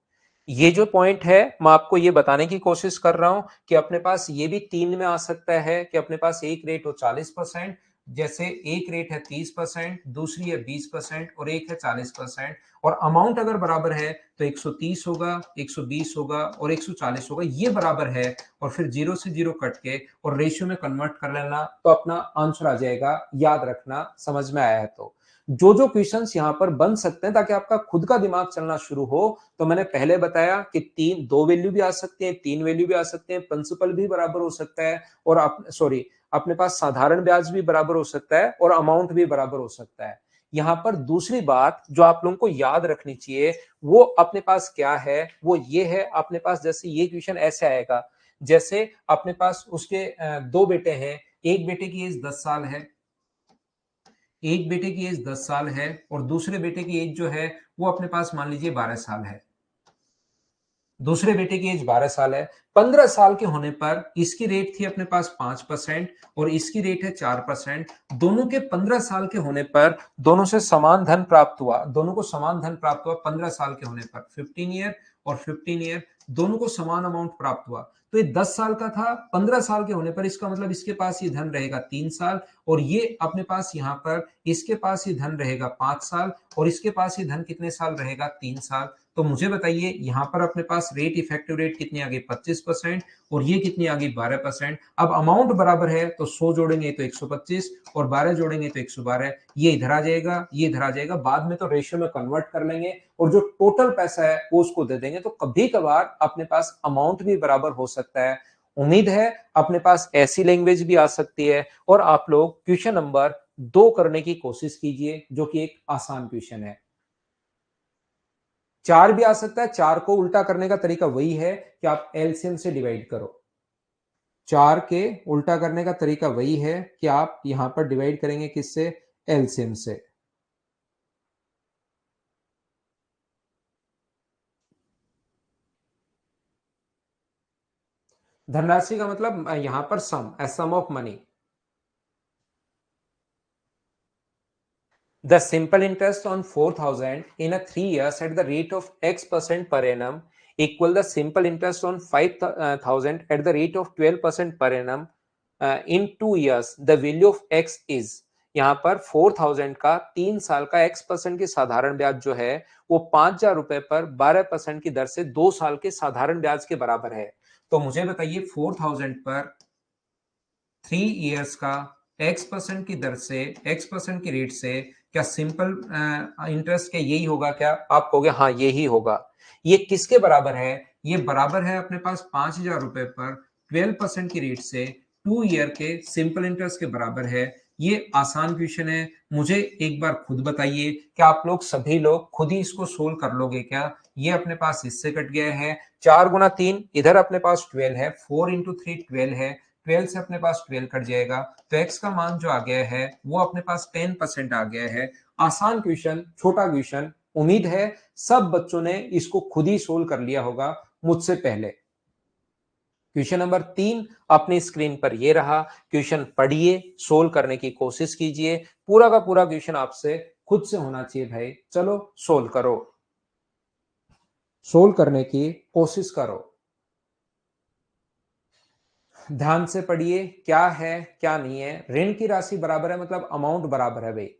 ये जो पॉइंट है मैं आपको ये बताने की कोशिश कर रहा हूं कि अपने पास ये भी तीन में आ सकता है कि अपने पास एक रेट हो 40%, जैसे एक रेट है 30%, दूसरी है 20% और एक है 40%। और अमाउंट अगर बराबर है तो 130 होगा, 120 होगा और 140 होगा, ये बराबर है। और फिर जीरो से जीरो कट के और रेशियो में कन्वर्ट कर लेना तो अपना आंसर आ जाएगा। याद रखना, समझ में आया है तो जो जो क्वेश्चंस यहां पर बन सकते हैं ताकि आपका खुद का दिमाग चलना शुरू हो, तो मैंने पहले बताया कि तीन दो वैल्यू भी आ सकती है, तीन वैल्यू भी आ सकते हैं, प्रिंसिपल भी बराबर हो सकता है, और आप सॉरी अपने पास साधारण ब्याज भी बराबर हो सकता है और अमाउंट भी बराबर हो सकता है। यहां पर दूसरी बात जो आप लोगों को याद रखनी चाहिए वो अपने पास क्या है, वो ये है अपने पास, जैसे ये क्वेश्चन ऐसे आएगा, जैसे अपने पास उसके दो बेटे हैं, एक बेटे की एज 10 साल है, एक बेटे की एज 10 साल है और दूसरे बेटे की एज जो है वो अपने पास मान लीजिए 12 साल है। दूसरे बेटे की एज 12 साल है। 15 साल के होने पर इसकी रेट थी अपने पास 5% और इसकी रेट है 4%। दोनों के 15 साल के होने पर दोनों से समान धन प्राप्त हुआ, दोनों को समान धन प्राप्त हुआ 15 साल के होने पर। 15 ईयर और 15 ईयर दोनों को समान अमाउंट प्राप्त हुआ। तो ये 10 साल का था, 15 साल के होने पर इसका मतलब इसके पास ये धन रहेगा 3 साल और ये अपने पास यहां पर इसके पास ये धन रहेगा 5 साल और इसके पास ये धन कितने साल रहेगा? 3 साल। तो मुझे बताइए यहां पर अपने पास रेट, इफेक्टिव रेट कितनी आ गई? 25% और ये कितनी आ गई? 12%। अब अमाउंट बराबर है तो 100 जोड़ेंगे तो 125 और 12 जोड़ेंगे तो 112। ये इधर आ जाएगा, ये इधर आ जाएगा, बाद में तो रेशियो में कन्वर्ट कर लेंगे और जो टोटल पैसा है वो उसको दे देंगे। तो कभी कभार अपने पास अमाउंट भी बराबर हो सकता है। उम्मीद है अपने पास ऐसी लैंग्वेज भी आ सकती है और आप लोग क्वेश्चन नंबर 2 करने की कोशिश कीजिए जो कि एक आसान क्वेश्चन है। 4 भी आ सकता है। 4 को उल्टा करने का तरीका वही है कि आप एलसीएम से डिवाइड करो। 4 के उल्टा करने का तरीका वही है कि आप यहां पर डिवाइड करेंगे किससे? एलसीएम से। धनराशि का मतलब यहां पर sum, a sum of money. The simple interest on 4,000 in a 3 years at the rate of X% per annum equal the simple interest on 5,000 at the rate of 12% per annum in 2 years. The value of X is, यहाँ पर 4,000 का 3 साल का X% की साधारण ब्याज जो है वो 5,000 रुपए पर 12% की दर से 2 साल के साधारण ब्याज के बराबर है। तो मुझे बताइए 4,000 पर 3 इयर्स का X% की दर से, X% की रेट से क्या सिंपल इंटरेस्ट क्या यही होगा? क्या आप कहोगे हाँ यही होगा। ये किसके बराबर है? ये बराबर है अपने पास 5,000 रुपए पर 12% की रेट से 2 ईयर के सिंपल इंटरेस्ट के बराबर है। ये आसान क्वेश्चन है। मुझे एक बार खुद बताइए कि आप लोग सभी लोग खुद ही इसको सोल्व कर लोगे क्या? ये अपने पास इससे कट गया है। 4 गुना 3 इधर अपने पास 12 है, 4 इंटू 3 12 है, 12 से अपने पास 12 कट जाएगा तो x का मान जो आ गया है वो अपने पास 10% आ गया है। आसान क्वेश्चन, छोटा क्वेश्चन। उम्मीद है सब बच्चों ने इसको खुद ही सोल्व कर लिया होगा मुझसे पहले। क्वेश्चन नंबर 3 अपनी स्क्रीन पर ये रहा। क्वेश्चन पढ़िए, सोल्व करने की कोशिश कीजिए। पूरा का पूरा क्वेश्चन आपसे खुद से होना चाहिए भाई। चलो सोल्व करो, सोल्व करने की कोशिश करो। ध्यान से पढ़िए क्या है क्या नहीं है। ऋण की राशि बराबर है मतलब अमाउंट बराबर है भाई।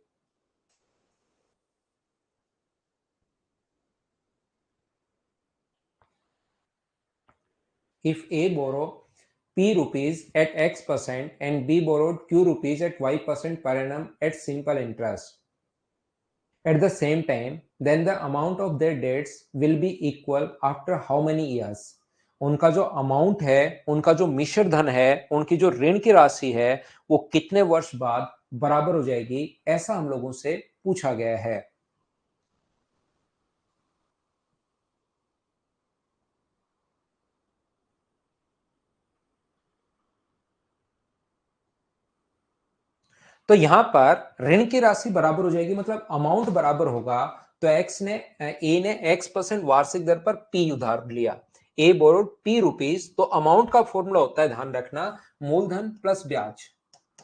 If A borrow P rupees at X% and B borrowed Q rupees at Y% per annum at simple interest at the same time, then the amount of their debts will be equal after how many years? उनका जो अमाउंट है, उनका जो मिश्र धन है, उनकी जो ऋण की राशि है वो कितने वर्ष बाद बराबर हो जाएगी, ऐसा हम लोगों से पूछा गया है। तो यहां पर ऋण की राशि बराबर हो जाएगी मतलब अमाउंट बराबर होगा। तो ए ने X% वार्षिक दर पर P उधार लिया। ए बोरोड P रुपीज। तो अमाउंट का फॉर्मूला होता है, ध्यान रखना, मूलधन प्लस ब्याज।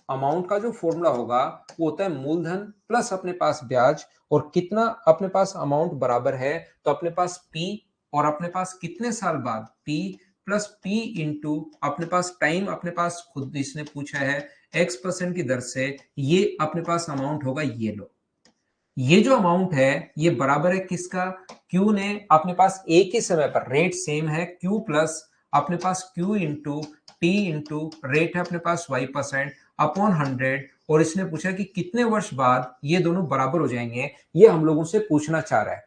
अमाउंट का जो फॉर्मूला होगा वो होता है मूलधन प्लस अपने पास ब्याज। और कितना अपने पास अमाउंट बराबर है? तो अपने पास P और अपने पास कितने साल बाद? P प्लस P इंटू अपने पास टाइम, अपने पास खुद इसने पूछा है X% की दर से, ये अपने पास अमाउंट होगा। ये लो, ये जो अमाउंट है ये बराबर है किसका? Q ने अपने पास एक ही समय पर, रेट सेम है, Q प्लस अपने पास Q into T into rate है अपने पास Y% अपॉन 100। और इसने पूछा कि कितने वर्ष बाद ये दोनों बराबर हो जाएंगे, ये हम लोगों से पूछना चाह रहा है।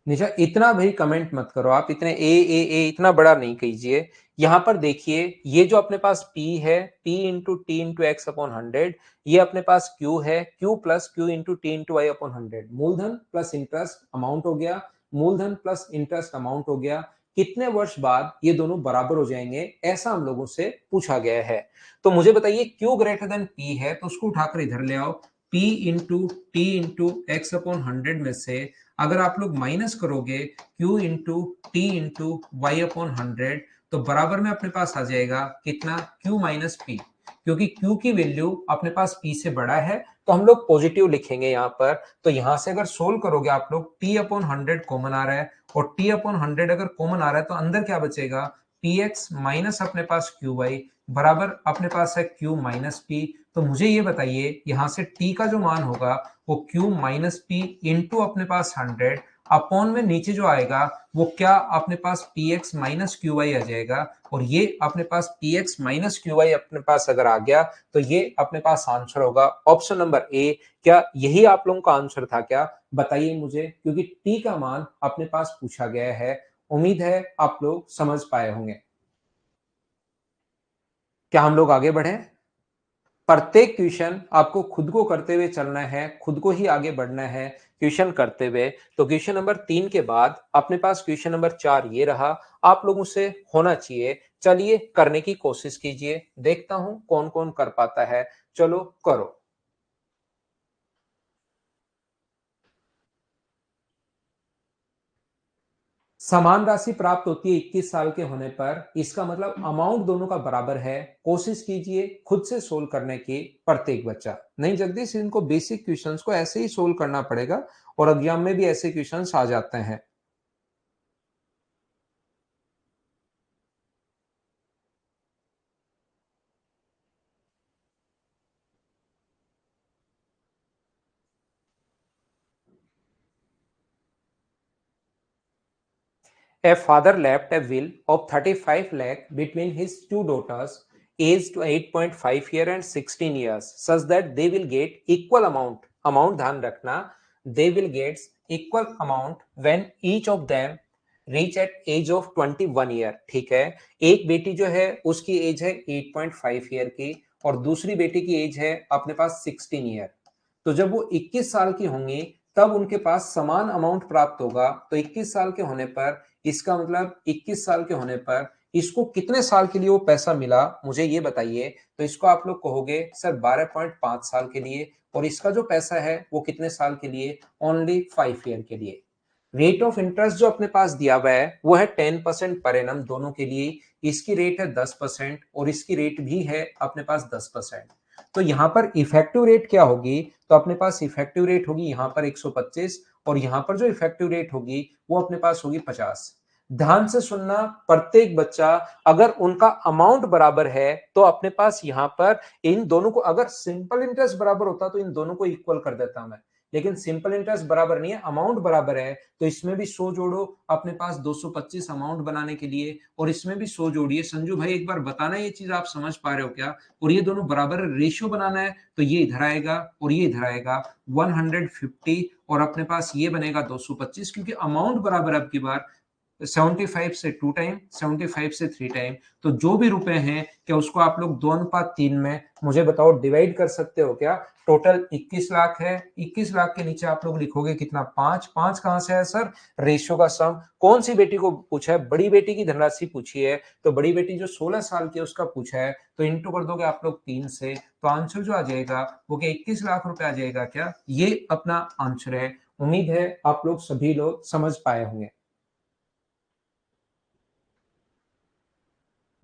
निशा इतना भाई कमेंट मत करो, आप इतने ए इतना बड़ा नहीं कीजिए। यहां पर देखिए, ये जो अपने पास P है, P into T into X upon 100, ये अपने पास Q है, Q plus Q into T into Y upon 100, मूलधन प्लस इंटरेस्ट अमाउंट हो गया, मूलधन प्लस इंटरेस्ट अमाउंट हो गया। कितने वर्ष बाद ये दोनों बराबर हो जाएंगे, ऐसा हम लोगों से पूछा गया है। तो मुझे बताइए, Q ग्रेटर देन P है तो उसको उठाकर इधर ले आओ। P into T into X upon 100 में से अगर आप लोग माइनस करोगे Q into T into Y upon 100, तो बराबर में अपने पास आ जाएगा कितना, Q माइनस पी। क्योंकि Q की वैल्यू अपने पास P से बड़ा है तो हम लोग पॉजिटिव लिखेंगे यहाँ पर। तो यहां से अगर सोल्व करोगे आप लोग, T अपॉन 100 कॉमन आ रहा है, और T अपॉन 100 अगर कॉमन आ रहा है तो अंदर क्या बचेगा, px माइनस अपने पास qy बराबर अपने पास है Q माइनस p। तो मुझे ये बताइए, यहां से t का जो मान होगा वो Q माइनस पी इंटू अपने पास 100 अपॉन में नीचे जो आएगा वो क्या अपने पास px माइनस qy आ जाएगा। और ये अपने पास px माइनस qy अपने पास अगर आ गया तो ये अपने पास आंसर होगा ऑप्शन नंबर ए। क्या यही आप लोगों का आंसर था क्या, बताइए मुझे, क्योंकि t का मान अपने पास पूछा गया है। उम्मीद है आप लोग समझ पाए होंगे। क्या हम लोग आगे बढ़े? प्रत्येक क्वेश्चन आपको खुद को करते हुए चलना है, खुद को ही आगे बढ़ना है क्वेश्चन करते हुए। तो क्वेश्चन नंबर 3 के बाद अपने पास क्वेश्चन नंबर 4 ये रहा, आप लोगों से होना चाहिए। चलिए करने की कोशिश कीजिए, देखता हूं कौन कौन कर पाता है। चलो करो। समान राशि प्राप्त होती है 21 साल के होने पर, इसका मतलब अमाउंट दोनों का बराबर है। कोशिश कीजिए खुद से सोल्व करने की, प्रत्येक बच्चा। नहीं जगदीश, इनको बेसिक क्वेश्चंस को ऐसे ही सोल्व करना पड़ेगा, और एग्जाम में भी ऐसे क्वेश्चंस आ जाते हैं। A father left a will of 35 lakh between his two daughters aged 8.5 year and 16 years such that they will get equal amount ध्यान रखना, they will get equal amount when each of them reach at age of 21 year। ठीक है, एक बेटी जो है उसकी एज है 8.5 ईयर की, और दूसरी बेटी की एज है अपने पास 16 ईयर। तो जब वो 21 साल की होंगी तब उनके पास समान अमाउंट प्राप्त होगा। तो 21 साल के होने पर, इसका मतलब 21 साल के होने पर इसको कितने साल के लिए वो पैसा मिला, मुझे ये बताइए। तो इसको आप लोग कहोगे सर 12.5 साल के लिए, और इसका जो पैसा है वो कितने साल के लिए, ओनली 5 ईयर के लिए। रेट ऑफ इंटरेस्ट जो अपने पास दिया हुआ है वो है 10% पर एनम दोनों के लिए। इसकी रेट है 10%, और इसकी रेट भी है अपने पास 10%। तो यहां पर इफेक्टिव रेट क्या होगी, तो अपने पास इफेक्टिव रेट होगी यहां पर 125, और यहां पर जो इफेक्टिव रेट होगी वो अपने पास होगी 50। ध्यान से सुनना प्रत्येक बच्चा, अगर उनका अमाउंट बराबर है तो अपने पास यहां पर इन दोनों को, अगर सिंपल इंटरेस्ट बराबर होता तो इन दोनों को इक्वल कर देता मैं, लेकिन सिंपल इंटरेस्ट बराबर नहीं है, अमाउंट बराबर है। तो इसमें भी 100 जोड़ो अपने पास 225 अमाउंट बनाने के लिए, और इसमें भी 100 जोड़िए। संजू भाई एक बार बताना ये चीज आप समझ पा रहे हो क्या, और ये दोनों बराबर रेशियो बनाना है। तो ये इधर आएगा और ये इधर आएगा 150, और अपने पास ये बनेगा 225, क्योंकि अमाउंट बराबर अब की बार 75 से 2 टाइम, 75 से 3 टाइम। तो जो भी रुपए हैं, क्या उसको आप लोग 2:3 में, मुझे बताओ, डिवाइड कर सकते हो क्या। टोटल 21 लाख है, 21 लाख के नीचे आप लोग लिखोगे कितना, 5। 5 कहां से है सर, रेशियो का सम। कौन सी बेटी को पूछा है, बड़ी बेटी की धनराशि पूछी है, तो बड़ी बेटी जो 16 साल की है उसका पूछा है, तो इंटू कर दोगे आप लोग 3 से, तो आंसर जो आ जाएगा वो क्या 21 लाख रुपए आ जाएगा क्या, ये अपना आंसर है। उम्मीद है आप लोग सभी लोग समझ पाए होंगे।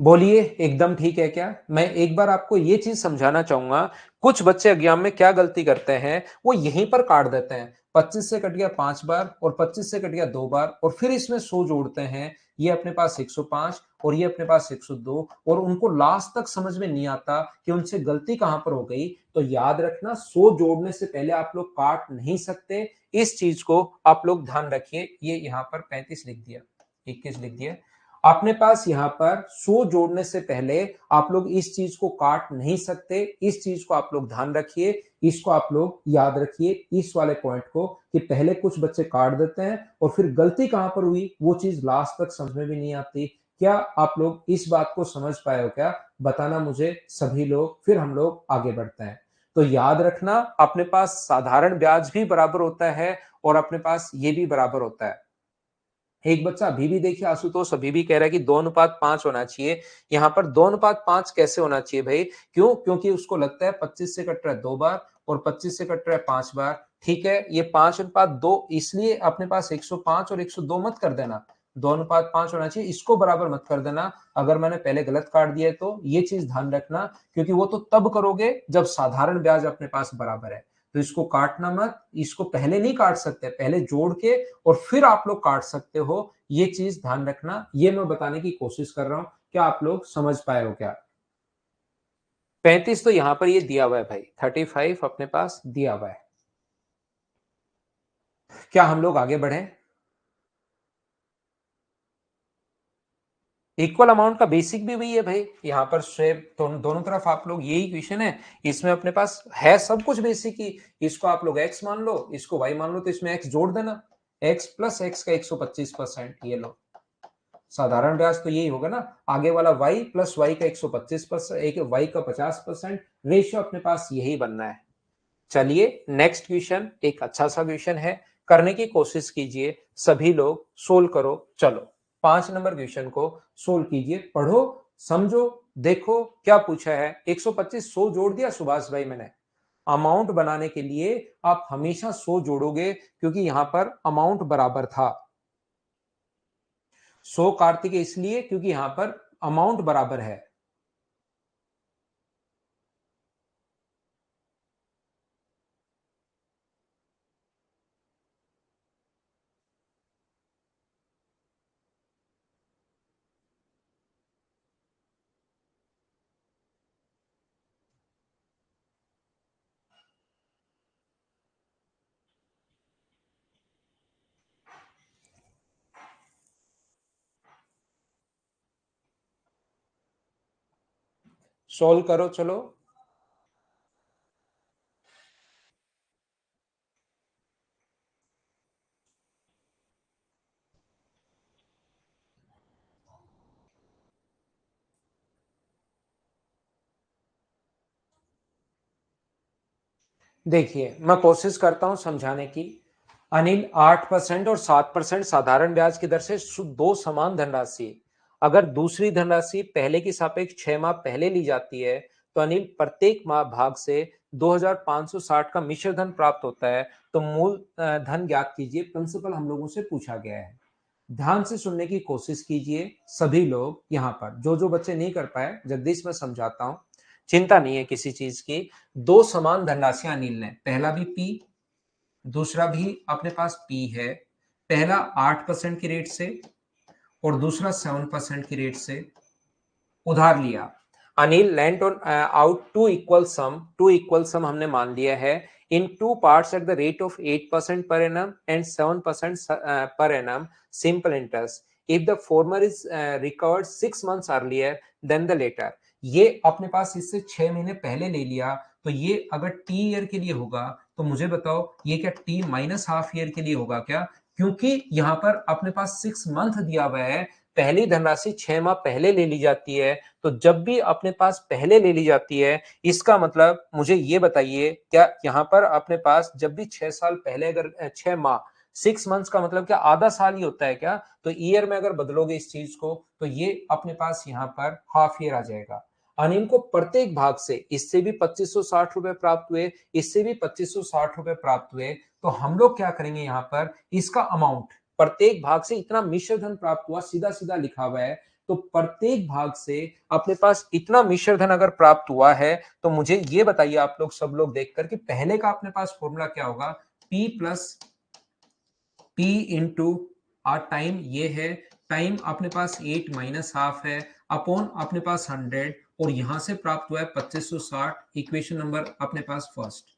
बोलिए एकदम ठीक है क्या। मैं एक बार आपको ये चीज समझाना चाहूंगा, कुछ बच्चे एग्जाम में क्या गलती करते हैं, वो यहीं पर काट देते हैं। 25 से कट गया 5 बार, और 25 से कट गया 2 बार, और फिर इसमें 100 जोड़ते हैं। ये अपने पास 105, और ये अपने पास 102, और उनको लास्ट तक समझ में नहीं आता कि उनसे गलती कहां पर हो गई। तो याद रखना, 100 जोड़ने से पहले आप लोग काट नहीं सकते, इस चीज को आप लोग ध्यान रखिए। ये यहाँ पर 35 लिख दिया, 21 लिख दिया। अपने पास यहाँ पर 100 जोड़ने से पहले आप लोग इस चीज को काट नहीं सकते। इस चीज को आप लोग ध्यान रखिए, इसको आप लोग याद रखिए, इस वाले पॉइंट को, कि पहले कुछ बच्चे काट देते हैं और फिर गलती कहां पर हुई वो चीज लास्ट तक समझ में भी नहीं आती। क्या आप लोग इस बात को समझ पाए हो क्या? बताना मुझे सभी लोग, फिर हम लोग आगे बढ़ते हैं। तो याद रखना, अपने पास साधारण ब्याज भी बराबर होता है और अपने पास ये भी बराबर होता है। एक बच्चा अभी भी देखिए, आशुतोष अभी भी कह रहा है कि 2:5 होना चाहिए। यहाँ पर 2:5 कैसे होना चाहिए भाई? क्यों? क्योंकि उसको लगता है 25 से कट रहा है 2 बार और 25 से कट रहा है 5 बार। ठीक है, ये 5:2 इसलिए अपने पास 105 और 102 मत कर देना, 2:5 होना चाहिए, इसको बराबर मत कर देना। अगर मैंने पहले गलत काट दिया है तो ये चीज ध्यान रखना, क्योंकि वो तो तब करोगे जब साधारण ब्याज अपने पास बराबर है। तो इसको काटना मत, इसको पहले नहीं काट सकते, पहले जोड़ के और फिर आप लोग काट सकते हो। ये चीज ध्यान रखना, ये मैं बताने की कोशिश कर रहा हूं। क्या आप लोग समझ पाए हो क्या? 35 तो यहां पर ये दिया हुआ है भाई, 35 अपने पास दिया हुआ है। क्या हम लोग आगे बढ़े? इक्वल अमाउंट का बेसिक भी वही है भाई, यहाँ पर स्वेप दोनों तरफ आप लोग, यही इक्वेशन है, इसमें अपने पास है सब कुछ बेसिक ही। इसको आप लोग x मान लो, इसको y मान लो, तो इसमें x जोड़ देना, x प्लस x का 125%, ये लो। साधारण ब्याज तो यही होगा ना, आगे वाला y प्लस y का 125%, एक y का 50%, रेशियो अपने पास यही बनना है। चलिए नेक्स्ट क्वेश्चन, एक अच्छा सा क्वेश्चन है, करने की कोशिश कीजिए सभी लोग, सोल्व करो। चलो 5 नंबर क्वेश्चन को सोल्व कीजिए, पढ़ो, समझो, देखो क्या पूछा है। 125 100 जोड़ दिया सुभाष भाई मैंने। अमाउंट बनाने के लिए आप हमेशा 100 जोड़ोगे, क्योंकि यहां पर अमाउंट बराबर था। 100 कार्तिक इसलिए क्योंकि यहां पर अमाउंट बराबर है। सोल्व करो चलो। देखिए मैं कोशिश करता हूं समझाने की। अनिल, 8% और 7% साधारण ब्याज की दर से दो समान धनराशि, अगर दूसरी धनराशि पहले की सापेक्ष 6 माह पहले ली जाती है, तो अनिल प्रत्येक माह भाग से 2560 का मिश्र धन प्राप्त होता है। तो मूल धन ज्ञात कीजिए, प्रिंसिपल हम लोगों से पूछा गया है। ध्यान से सुनने की कोशिश कीजिए सभी लोग। यहाँ पर जो जो बच्चे नहीं कर पाए, जगदीश मैं समझाता हूं, चिंता नहीं है किसी चीज की। दो समान धनराशियां अनिल ने, पहला भी पी, दूसरा भी अपने पास पी है। पहला 8% की रेट से और दूसरा 7% की रेट से उधार लिया। Anil lent on out two equal sum हमने मान लिया है, in two parts at the rate of 8% per annum and 7% per annum simple interest, if the former is recovered 6 months earlier than the latter. ये अपने पास इससे 6 महीने पहले ले लिया, तो ये अगर टी ईयर के लिए होगा तो मुझे बताओ ये क्या टी माइनस हाफ ईयर के लिए होगा क्या? क्योंकि यहाँ पर अपने पास 6 मंथ दिया हुआ है, पहली धनराशि 6 माह पहले ले ली जाती है। तो जब भी अपने पास पहले ले ली जाती है, इसका मतलब मुझे ये बताइए, क्या यहाँ पर अपने पास जब भी 6 साल पहले, अगर 6 माह, 6 मंथ्स का मतलब क्या आधा साल ही होता है क्या? तो ईयर में अगर बदलोगे इस चीज को, तो ये अपने पास यहाँ पर हाफ ईयर आ जाएगा। अनिल को प्रत्येक भाग से, इससे भी 2560 रुपए प्राप्त हुए, इससे भी 2560 रुपए प्राप्त हुए, तो हम लोग क्या करेंगे यहाँ पर, इसका अमाउंट, प्रत्येक भाग से इतना मिश्र धन प्राप्त हुआ, सीधा सीधा लिखा हुआ है, तो प्रत्येक भाग से अपने पास इतना मिश्र धन अगर प्राप्त हुआ है, तो मुझे ये बताइए आप लोग, सब लोग देखकर, कि पहले का अपने पास फॉर्मूला क्या होगा? P plus P into time, ये है टाइम अपने पास 8 माइनस हाफ है, अपॉन अपने पास 100, और यहां से प्राप्त हुआ है 2560। इक्वेशन नंबर अपने पास फर्स्ट।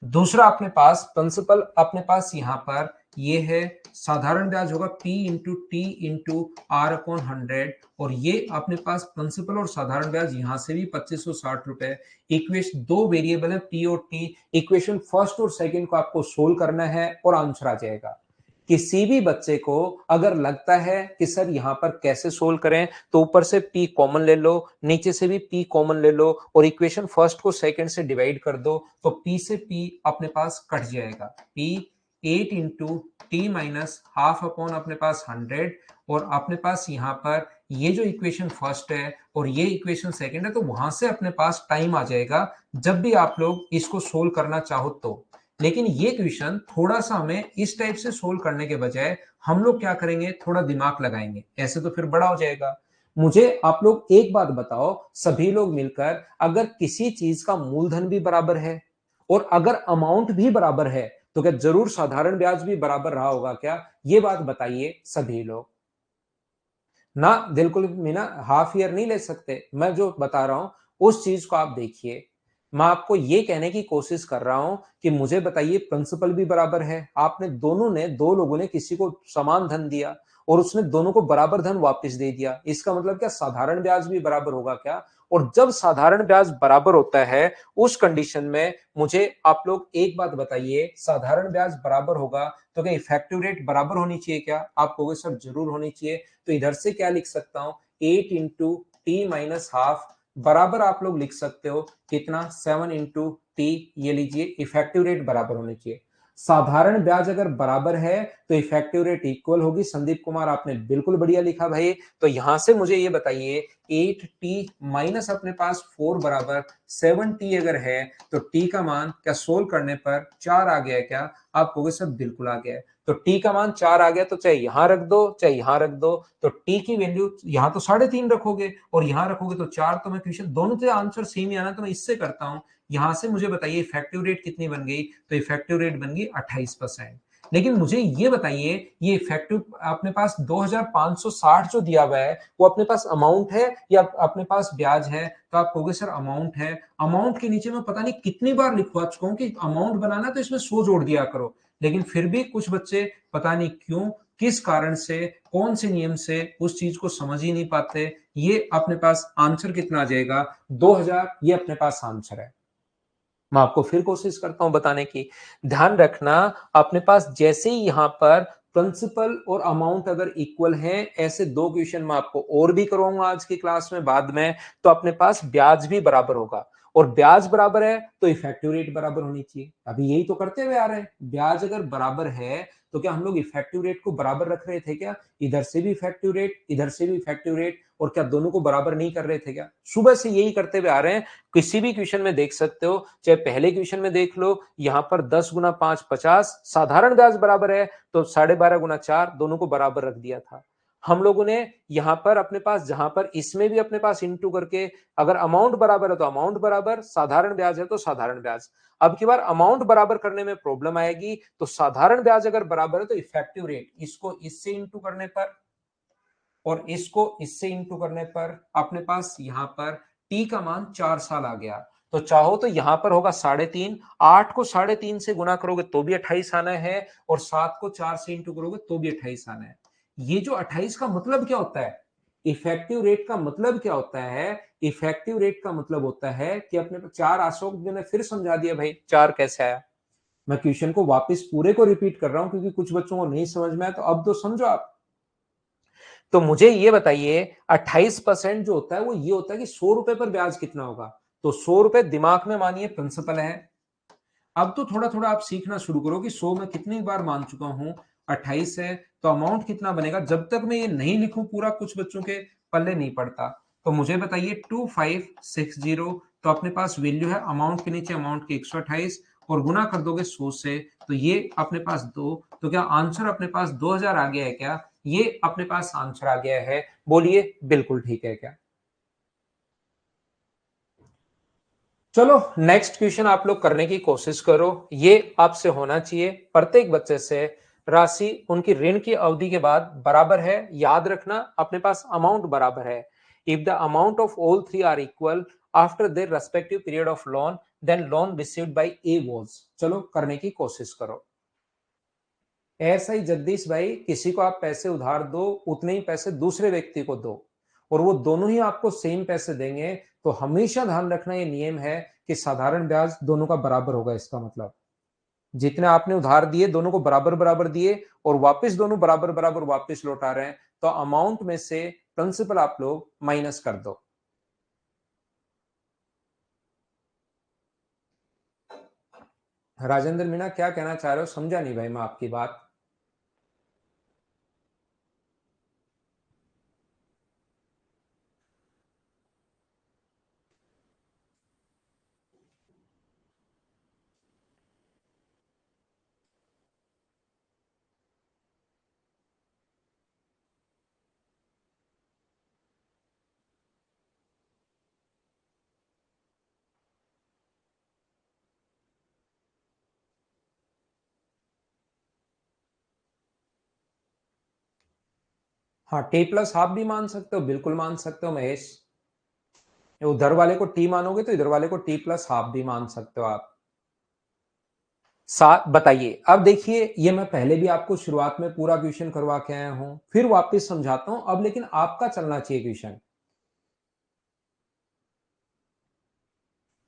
दूसरा अपने पास प्रिंसिपल, अपने पास यहां पर ये है साधारण ब्याज होगा P into T into R upon 100, और ये अपने पास प्रिंसिपल और साधारण ब्याज यहां से भी 2560 रुपए। इक्वेशन दो वेरिएबल है P और T, इक्वेशन फर्स्ट और सेकंड को आपको सोल्व करना है और आंसर आ जाएगा। किसी भी बच्चे को अगर लगता है कि सर यहां पर कैसे सोल्व करें, तो ऊपर से P कॉमन ले लो, नीचे से भी P कॉमन ले लो, और इक्वेशन फर्स्ट को सेकंड से डिवाइड कर दो, तो P से P अपने पास कट जाएगा। P 8 into T minus half upon अपने पास 100, और अपने पास यहाँ पर ये जो इक्वेशन फर्स्ट है और ये इक्वेशन सेकंड है, तो वहां से अपने पास टाइम आ जाएगा जब भी आप लोग इसको सोल्व करना चाहो तो। लेकिन ये क्वेश्चन थोड़ा सा हमें इस टाइप से सोल्व करने के बजाय हम लोग क्या करेंगे, थोड़ा दिमाग लगाएंगे, ऐसे तो फिर बड़ा हो जाएगा। मुझे आप लोग एक बात बताओ, सभी लोग मिलकर, अगर किसी चीज का मूलधन भी बराबर है और अगर अमाउंट भी बराबर है, तो क्या जरूर साधारण ब्याज भी बराबर रहा होगा क्या? ये बात बताइए सभी लोग। ना, बिल्कुल भी ना हाफ ईयर नहीं ले सकते। मैं जो बता रहा हूं उस चीज को आप देखिए। मैं आपको ये कहने की कोशिश कर रहा हूं कि मुझे बताइए प्रिंसिपल भी बराबर है, आपने दोनों ने, दो लोगों ने किसी को समान धन दिया और उसने दोनों को बराबर धन वापस दे दिया, इसका मतलब क्या साधारण ब्याज भी बराबर होगा क्या? और जब साधारण ब्याज बराबर होता है उस कंडीशन में मुझे आप लोग एक बात बताइए, साधारण ब्याज बराबर होगा तो क्या इफेक्टिव रेट बराबर होनी चाहिए क्या? आप कहोगे सर जरूर होनी चाहिए। तो इधर से क्या लिख सकता हूं, 8 इंटू टी माइनस हाफ बराबर आप लोग लिख सकते हो कितना, 7 इंटू टी। ये लीजिए इफेक्टिव रेट बराबर होनी चाहिए। साधारण ब्याज अगर बराबर है तो इफेक्टिव रेट इक्वल होगी। संदीप कुमार आपने बिल्कुल बढ़िया लिखा भाई। तो यहां से मुझे ये बताइए 8t माइनस अपने पास 4 बराबर 7t अगर है तो t का मान क्या सोल्व करने पर 4 आ गया क्या? आप कहोगे सर बिल्कुल आ गया। तो t का मान 4 आ गया, तो चाहे यहां रख दो चाहे यहां रख दो, तो t की वैल्यू यहां तो 3.5 रखोगे और यहां रखोगे तो 4। तो मैं क्वेश्चन दोनों से आंसर सेम ही आना, तो मैं इससे करता हूं। यहां से मुझे बताइए इफेक्टिव रेट कितनी बन गई, तो इफेक्टिव रेट बन गई 28%। लेकिन मुझे ये बताइए ये इफेक्टिव अपने पास 2560 जो दिया हुआ है वो अपने पास अमाउंट है या अपने पास ब्याज है? तो आप कहोगे सर अमाउंट है। अमाउंट के नीचे मैं पता नहीं कितनी बार लिखवा चुका हूं कि अमाउंट बनाना तो इसमें 100 जोड़ दिया करो, लेकिन फिर भी कुछ बच्चे पता नहीं क्यों, किस कारण से, कौन से नियम से उस चीज को समझ ही नहीं पाते। ये अपने पास आंसर कितना आ जाएगा, 2000। ये अपने पास आंसर है। मैं आपको फिर कोशिश करता हूं बताने की। ध्यान रखना, अपने पास जैसे ही यहां पर प्रिंसिपल और अमाउंट अगर इक्वल हैं, ऐसे दो क्वेश्चन मैं आपको और भी करवाऊंगा आज की क्लास में बाद में, तो अपने पास ब्याज भी बराबर होगा, और ब्याज बराबर है तो इफेक्टिव रेट बराबर होनी चाहिए। अभी यही तो करते हुए आ रहे हैं। ब्याज अगर बराबर है तो क्या हम लोग इफेक्टिव रेट को बराबर रख रहे थे क्या? इधर से भी इफेक्टिव रेट, इधर से भी इफेक्टिव रेट, और क्या दोनों को बराबर नहीं कर रहे थे क्या? सुबह से यही करते हुए आ रहे हैं। किसी भी क्वेश्चन में देख सकते हो, चाहे पहले क्वेश्चन में देख लो, यहां पर 10 गुना 5 50, साधारण ब्याज बराबर है तो 12.5 गुना 4 दोनों को बराबर रख दिया था। हम लोगों ने यहां पर अपने पास, जहां पर इसमें भी अपने पास इंटू करके, अगर अमाउंट बराबर है तो अमाउंट बराबर, साधारण ब्याज है तो साधारण ब्याज। अब की बार अमाउंट बराबर करने में प्रॉब्लम आएगी, तो साधारण ब्याज अगर बराबर है तो इफेक्टिव रेट, इसको इससे इंटू करने पर और इसको इससे इंटू करने पर अपने पास यहां पर टी का मान 4 साल आ गया। तो चाहो तो यहां पर होगा 3.5, 8 को 3.5 से गुना करोगे तो भी 28 आना है, और 7 को 4 से इंटू करोगे तो भी 28 आना है। ये जो 28 का मतलब क्या होता है, इफेक्टिव रेट का मतलब क्या होता है? इफेक्टिव रेट का मतलब होता है कि अपने 4 अशोक ने फिर समझा दिया भाई 4 कैसे आया। मैं क्वेश्चन को वापस पूरे को रिपीट कर रहा हूं क्योंकि कुछ बच्चों को नहीं समझ में आया, तो अब तो समझो आप। तो मुझे ये बताइए 28% जो होता है वो ये होता है कि 100 रुपए पर ब्याज कितना होगा। तो 100 रुपए दिमाग में मानिए प्रिंसिपल है। अब तो थोड़ा थोड़ा आप सीखना शुरू करो कि 100 में कितनी बार मान चुका हूं, 28 है तो अमाउंट कितना बनेगा। जब तक मैं ये नहीं लिखूं पूरा, कुछ बच्चों के पल्ले नहीं पड़ता। तो मुझे बताइए 2560, तो अपने पास वैल्यू है अमाउंट के नीचे अमाउंट के 128, और गुना कर दोगे 100 से, तो ये अपने पास 2। तो क्या आंसर अपने पास 2000 आ गया है क्या? ये अपने पास आंसर आ गया है। बोलिए बिल्कुल ठीक है क्या? चलो नेक्स्ट क्वेश्चन आप लोग करने की कोशिश करो। ये आपसे होना चाहिए प्रत्येक बच्चे से, राशि उनकी ऋण की अवधि के बाद बराबर है। याद रखना अपने पास अमाउंट बराबर है। If the amount of all three are equal after their respective period of loan, then loan received by A was. चलो करने की कोशिश करो। ऐसा ही जगदीश भाई, किसी को आप पैसे उधार दो, उतने ही पैसे दूसरे व्यक्ति को दो, और वो दोनों ही आपको सेम पैसे देंगे, तो हमेशा ध्यान रखना ये नियम है कि साधारण ब्याज दोनों का बराबर होगा। इसका मतलब जितने आपने उधार दिए दोनों को बराबर बराबर दिए, और वापस दोनों बराबर बराबर वापस लौटा रहे हैं, तो अमाउंट में से प्रिंसिपल आप लोग माइनस कर दो। राजेंद्र मीणा, क्या कहना चाह रहे हो? समझा नहीं भाई मैं आपकी बात। हाँ, टी प्लस हाफ भी मान सकते हो, बिल्कुल मान सकते हो महेश। उधर वाले को टी मानोगे तो इधर वाले को टी प्लस हाफ भी मान सकते हो आप। बताइए। अब देखिए, ये मैं पहले भी आपको शुरुआत में पूरा क्वेश्चन करवा के आया हूं, फिर वापस समझाता हूं अब, लेकिन आपका चलना चाहिए क्वेश्चन।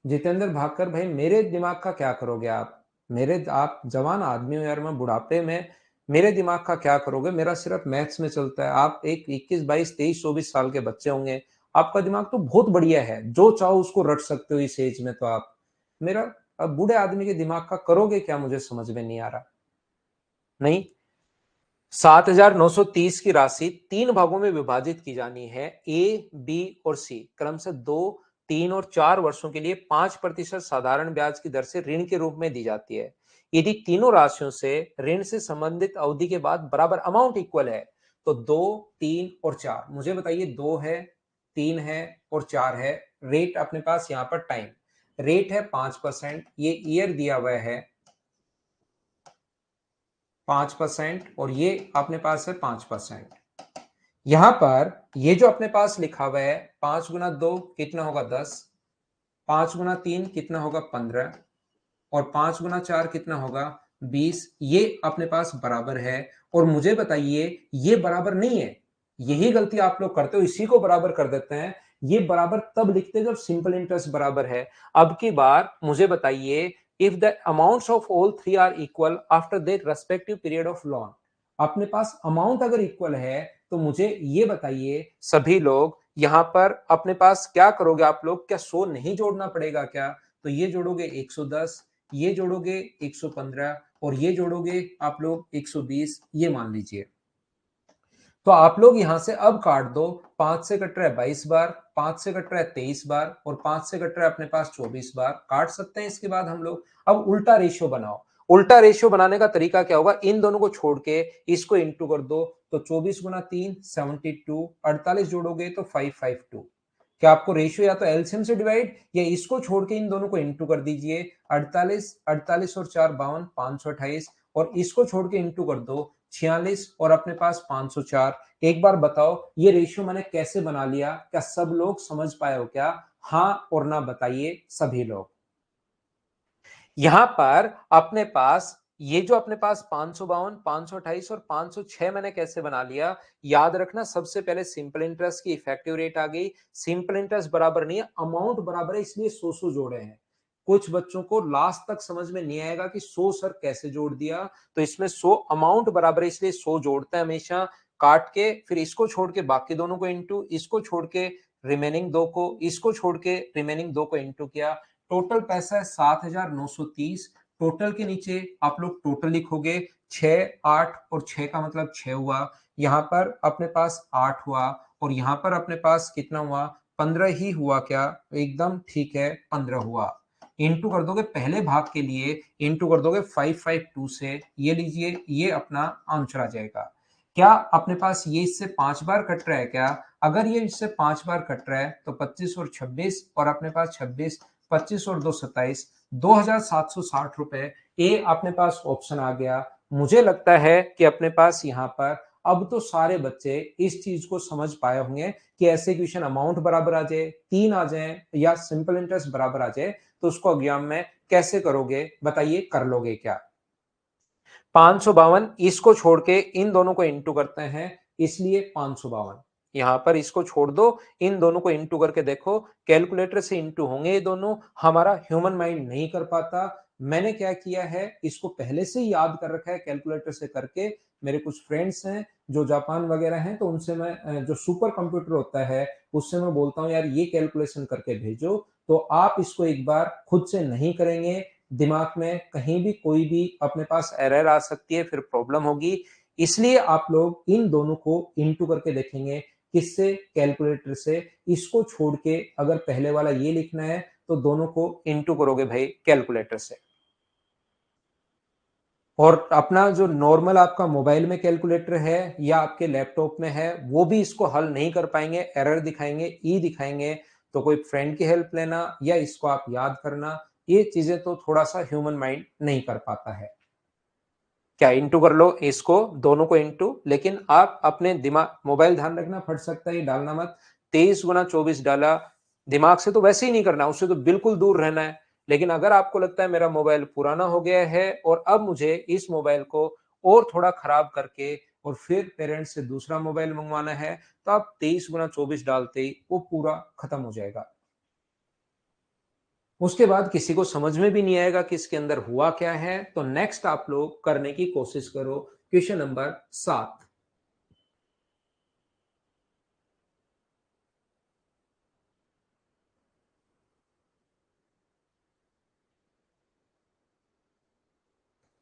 जितेंद्र भाकर भाई, मेरे दिमाग का क्या करोगे आप? मेरे आप जवान आदमी हो यार, मैं बुढ़ापे में मेरे दिमाग का क्या करोगे? मेरा सिर्फ मैथ्स में चलता है। आप एक 21 22 23 24 साल के बच्चे होंगे, आपका दिमाग तो बहुत बढ़िया है, जो चाहो उसको रट सकते हो इस एज में। तो आप मेरा अब बूढ़े आदमी के दिमाग का करोगे क्या, मुझे समझ में नहीं आ रहा। नहीं, 7,930 की राशि तीन भागों में विभाजित की जानी है। ए, बी और सी क्रम से 2, 3 और 4 वर्षों के लिए 5% साधारण ब्याज की दर से ऋण के रूप में दी जाती है। यदि तीनों राशियों से ऋण से संबंधित अवधि के बाद बराबर अमाउंट इक्वल है, तो 2, 3 और 4, मुझे बताइए 2 है, 3 है और 4 है। रेट अपने पास यहाँ पर टाइम रेट है 5%, ये ईयर दिया हुआ है 5%, और ये अपने पास है 5%। यहां पर ये जो अपने पास लिखा हुआ है 5 गुना 2 कितना होगा 10, 5 गुना 3 कितना होगा 15, और 5 गुना 4 कितना होगा 20। ये अपने पास बराबर है। और मुझे बताइए, ये बराबर नहीं है, यही गलती आप लोग करते हो, इसी को बराबर कर देते हैं। ये बराबर तब लिखते हैं जब सिंपल इंटरेस्ट बराबर है। अब की बार मुझे बताइए, if the amounts of all three are equal after the respective period of loan. अपने पास अमाउंट अगर इक्वल है, तो मुझे ये बताइए सभी लोग, यहां पर अपने पास क्या करोगे आप लोग? क्या 100 नहीं जोड़ना पड़ेगा क्या? तो ये जोड़ोगे 110, ये जोड़ोगे 115, और ये जोड़ोगे आप लोग 120, ये मान लीजिए। तो आप लोग यहां से अब काट दो। 5 से कट रहा है 22 बार, 5 से कट रहा है 23 बार, और 5 से कट रहा है अपने पास 24 बार। काट सकते हैं। इसके बाद हम लोग अब उल्टा रेशियो बनाओ। उल्टा रेशियो बनाने का तरीका क्या होगा? इन दोनों को छोड़ के इसको इंटू कर दो, तो 24 गुना 3 72, 48 जोड़ोगे तो 552। क्या आपको रेशियो या तो एलसीएम से डिवाइड, या इसको छोड़ के इन दोनों को इंटू कर दीजिए। 48, 48 और 4 52, 528, और इसको छोड़ के इंटू कर दो 46, और अपने पास 504। एक बार बताओ, ये रेशियो मैंने कैसे बना लिया? क्या सब लोग समझ पाए हो क्या? हाँ और ना बताइए सभी लोग। यहां पर अपने पास ये जो अपने पास 552, 528 और 506 मैंने कैसे बना लिया? याद रखना, सबसे पहले सिंपल इंटरेस्ट की इफेक्टिव रेट आ गई। सिंपल इंटरेस्ट बराबर नहीं है, अमाउंट बराबर है, इसलिए 100 जोड़े हैं। कुछ बच्चों को लास्ट तक समझ में नहीं आएगा कि 100 सर कैसे जोड़ दिया, तो इसमें 100 अमाउंट बराबर है, इसलिए 100 जोड़ते हैं हमेशा। काट के फिर इसको छोड़ के बाकी दोनों को इंटू, इसको छोड़ के रिमेनिंग दो को, इसको छोड़ के रिमेनिंग दो को इंटू किया। टोटल पैसा है 7,930। टोटल के नीचे आप लोग टोटल लिखोगे 6, 8 और 6 का मतलब 6 हुआ। यहां पर अपने पास 8 हुआ, और यहां पर अपने पास कितना हुआ? 15 ही हुआ क्या? एकदम ठीक है, 15 हुआ। इंटू कर दोगे पहले भाग के लिए, इंटू कर दोगे 552 से, ये लीजिए, ये अपना आंसर आ जाएगा। क्या अपने पास ये इससे 5 बार कट रहा है क्या? अगर ये इससे 5 बार कट रहा है, तो 25 और 26, और अपने पास 26, 25 और 2 27, 2,760 रुपए। ए अपने पास ऑप्शन आ गया। मुझे लगता है कि अपने पास यहाँ पर अब तो सारे बच्चे इस चीज को समझ पाए होंगे कि ऐसे क्वेश्चन अमाउंट बराबर आ जाए, 3 आ जाए, या सिंपल इंटरेस्ट बराबर आ जाए, तो उसको एग्जाम में कैसे करोगे? बताइए, कर लोगे क्या? 552 इसको छोड़ के इन दोनों को इंटू करते हैं, इसलिए 552। यहां पर इसको छोड़ दो, इन दोनों को इंटू करके देखो, कैलकुलेटर से इंटू होंगे ये दोनों, हमारा ह्यूमन माइंड नहीं कर पाता। मैंने क्या किया है, इसको पहले से ही याद कर रखा है कैलकुलेटर से करके। मेरे कुछ फ्रेंड्स हैं जो जापान वगैरह हैं, तो उनसे मैं जो सुपर कंप्यूटर होता है उससे मैं बोलता हूँ यार ये कैलकुलेशन करके भेजो। तो आप इसको एक बार खुद से नहीं करेंगे, दिमाग में कहीं भी कोई भी अपने पास एरर आ सकती है, फिर प्रॉब्लम होगी। इसलिए आप लोग इन दोनों को इंटू करके देखेंगे, किससे, कैलकुलेटर से। इसको छोड़ के अगर पहले वाला ये लिखना है तो दोनों को इंटू करोगे भाई कैलकुलेटर से। और अपना जो नॉर्मल आपका मोबाइल में कैलकुलेटर है या आपके लैपटॉप में है, वो भी इसको हल नहीं कर पाएंगे, एरर दिखाएंगे, ई दिखाएंगे। तो कोई फ्रेंड की हेल्प लेना या इसको आप याद करना, ये चीजें तो थोड़ा सा ह्यूमन माइंड नहीं कर पाता है। क्या इंटू कर लो इसको, दोनों को इंटू, लेकिन आप अपने दिमाग, मोबाइल ध्यान रखना फट सकता है, डालना मत। 23 गुना 24 डाला, दिमाग से तो वैसे ही नहीं करना, उससे तो बिल्कुल दूर रहना है। लेकिन अगर आपको लगता है मेरा मोबाइल पुराना हो गया है और अब मुझे इस मोबाइल को और थोड़ा खराब करके और फिर पेरेंट्स से दूसरा मोबाइल मंगवाना है, तो आप 23 गुना 24 डालते ही वो पूरा खत्म हो जाएगा। उसके बाद किसी को समझ में भी नहीं आएगा कि इसके अंदर हुआ क्या है। तो नेक्स्ट आप लोग करने की कोशिश करो, क्वेश्चन नंबर 7।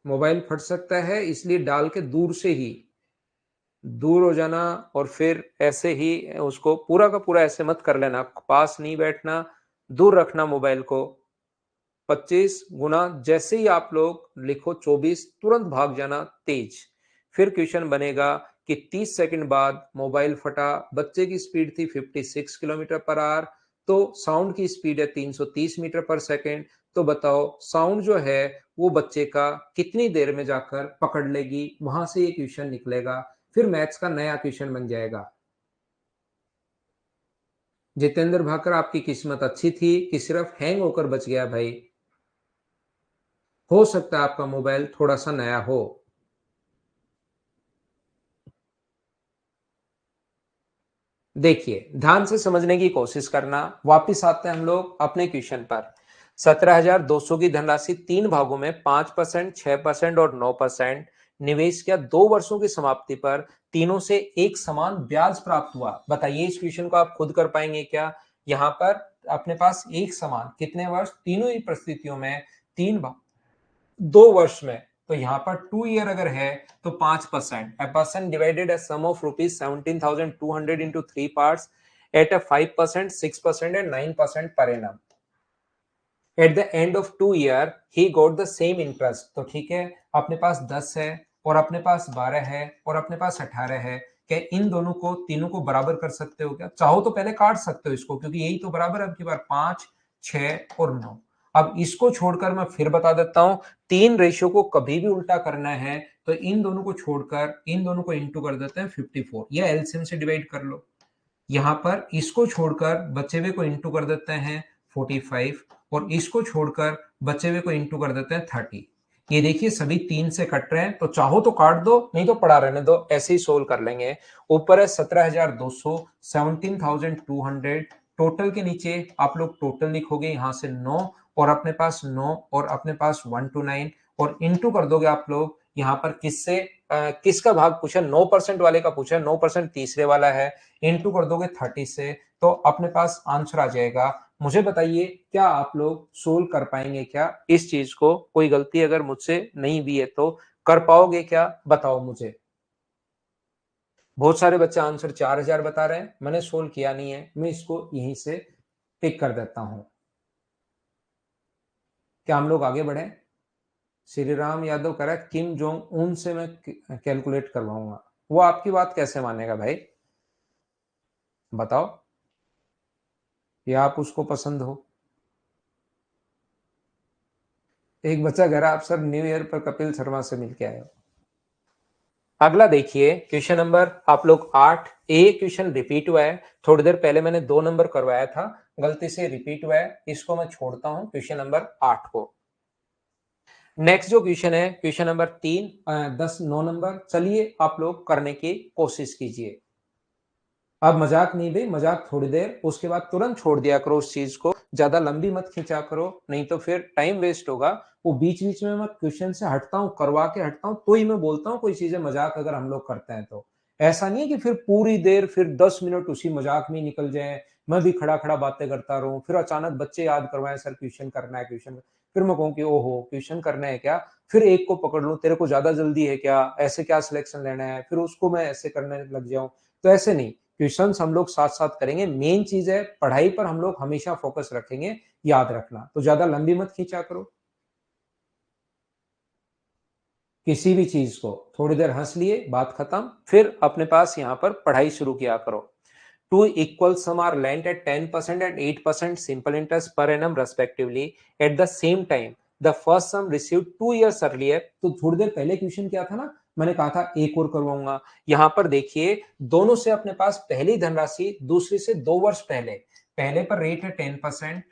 मोबाइल फट सकता है, इसलिए डाल के दूर से ही, दूर हो जाना, और फिर ऐसे ही उसको पूरा का पूरा ऐसे मत कर लेना, पास नहीं बैठना, दूर रखना मोबाइल को। 25 गुना जैसे ही आप लोग लिखो 24, तुरंत भाग जाना तेज। फिर क्वेश्चन बनेगा कि 30 सेकंड बाद मोबाइल फटा, बच्चे की स्पीड थी 56 किलोमीटर पर आवर, तो साउंड की स्पीड है 330 मीटर पर सेकंड। तो बताओ साउंड जो है वो बच्चे का कितनी देर में जाकर पकड़ लेगी, वहां से ये क्वेश्चन निकलेगा। फिर मैथ्स का नया क्वेश्चन बन जाएगा। जितेंद्र भाकर, आपकी किस्मत अच्छी थी कि सिर्फ हैंग होकर बच गया भाई। हो सकता है आपका मोबाइल थोड़ा सा नया हो। देखिए ध्यान से समझने की कोशिश करना। वापिस आते हैं हम लोग अपने क्वेश्चन पर। 17,200 की धनराशि 3 भागों में 5%, 6% और 9% निवेश किया। 2 वर्षों की समाप्ति पर तीनों से एक समान ब्याज प्राप्त हुआ। बताइए इस क्वेश्चन को आप खुद कर पाएंगे क्या? यहाँ पर अपने पास एक समान कितने वर्ष, तीनों ही परिस्थितियों में 2 वर्ष में, तो यहाँ पर 2 ईयर अगर है तो 5%। A person divided a sum of rupees 17,200 into 3 parts at a 5%, 6% and 9% per annum. At the end of 2 year he got the same interest। तो ठीक है, अपने पास 10 है और अपने पास 12 है और अपने पास 18 है। क्या इन दोनों को, तीनों को बराबर कर सकते हो क्या? चाहो तो पहले काट सकते हो इसको, क्योंकि यही तो बराबर है। अब की बार 5, 6 और 9। अब इसको छोड़कर मैं फिर बता देता हूं, 3 रेशियो को कभी भी उल्टा करना है तो इन दोनों को छोड़कर इन दोनों को इंटू कर देते हैं 54, या एलसीएम से डिवाइड कर लो। यहाँ पर इसको छोड़कर बचे हुए को इंटू कर देते हैं 45, और इसको छोड़कर बचे हुए को इंटू कर देते हैं 30। ये देखिए सभी 3 से कट रहे हैं, तो चाहो तो काट दो, नहीं तो पड़ा रहने दो, ऐसे ही सोल्व कर लेंगे। ऊपर है 17,200, 17,200। टोटल के नीचे आप लोग टोटल लिखोगे, यहां से 9 और अपने पास 9 और अपने पास 1 to 9, और इंटू कर दोगे आप लोग यहाँ पर किससे, किसका भाग पूछा, 9% वाले का पूछा, 9% तीसरे वाला है, इंटू कर दोगे 30 से, तो अपने पास आंसर आ जाएगा। मुझे बताइए क्या आप लोग सोल्व कर पाएंगे क्या इस चीज को? कोई गलती अगर मुझसे नहीं भी है तो कर पाओगे क्या, बताओ मुझे। बहुत सारे बच्चे आंसर 4,000 बता रहे हैं, मैंने सोल्व किया नहीं है, मैं इसको यहीं से टिक कर देता हूं। क्या हम लोग आगे बढ़े? श्री राम यादव कह रहा है किम जोंग उन से मैं कैलकुलेट करवाऊंगा। वो आपकी बात कैसे मानेगा भाई, बताओ, या आप उसको पसंद हो? एक बच्चा कह रहा आप सर न्यू ईयर पर कपिल शर्मा से मिलके आए हो। अगला देखिए क्वेश्चन नंबर आप लोग 8। ए क्वेश्चन रिपीट हुआ है, थोड़ी देर पहले मैंने 2 नंबर करवाया था, गलती से रिपीट हुआ है, इसको मैं छोड़ता हूं क्वेश्चन नंबर 8 को। नेक्स्ट जो क्वेश्चन है क्वेश्चन नंबर 3, 9 नंबर, चलिए आप लोग करने की कोशिश कीजिए। अब मजाक नहीं भाई, मजाक थोड़ी देर, उसके बाद तुरंत छोड़ दिया करो उस चीज को, ज्यादा लंबी मत खींचा करो, नहीं तो फिर टाइम वेस्ट होगा। वो बीच बीच में मैं क्वेश्चन से हटता हूँ, करवा के हटता हूँ, तो ही मैं बोलता हूँ कोई चीजें मजाक अगर हम लोग करते हैं तो। ऐसा नहीं है कि फिर पूरी देर फिर 10 मिनट उसी मजाक में निकल जाए, मैं भी खड़ा खड़ा बातें करता रहूं, फिर अचानक बच्चे याद करवाएं सर क्वेश्चन करना है क्वेश्चन, फिर मैं कहूँ कि ओहो क्वेश्चन करना है क्या, फिर एक को पकड़ लूं, तेरे को ज्यादा जल्दी है क्या, ऐसे क्या सिलेक्शन लेना है, फिर उसको मैं ऐसे करने लग जाऊं। तो ऐसे नहीं, क्वेश्चंस हम लोग साथ साथ करेंगे, मेन चीज है पढ़ाई पर हम लोग हमेशा फोकस रखेंगे, याद रखना, तो ज्यादा लंबी मत खींचा करो किसी भी चीज को। थोड़ी देर हंस लिए, बात खत्म, फिर अपने पास यहाँ पर पढ़ाई शुरू किया करो। Two equal sums are lent at 10% and 8% simple interest per annum respectively at the same time, the first sum received 2 years earlier. तो थोड़ी देर पहले क्वेश्चन क्या था ना, मैंने कहा था एक और करवाऊंगा। यहां पर देखिए दोनों से अपने पास पहली धनराशि दूसरी से 2 वर्ष पहले, पहले पर रेट है 10%,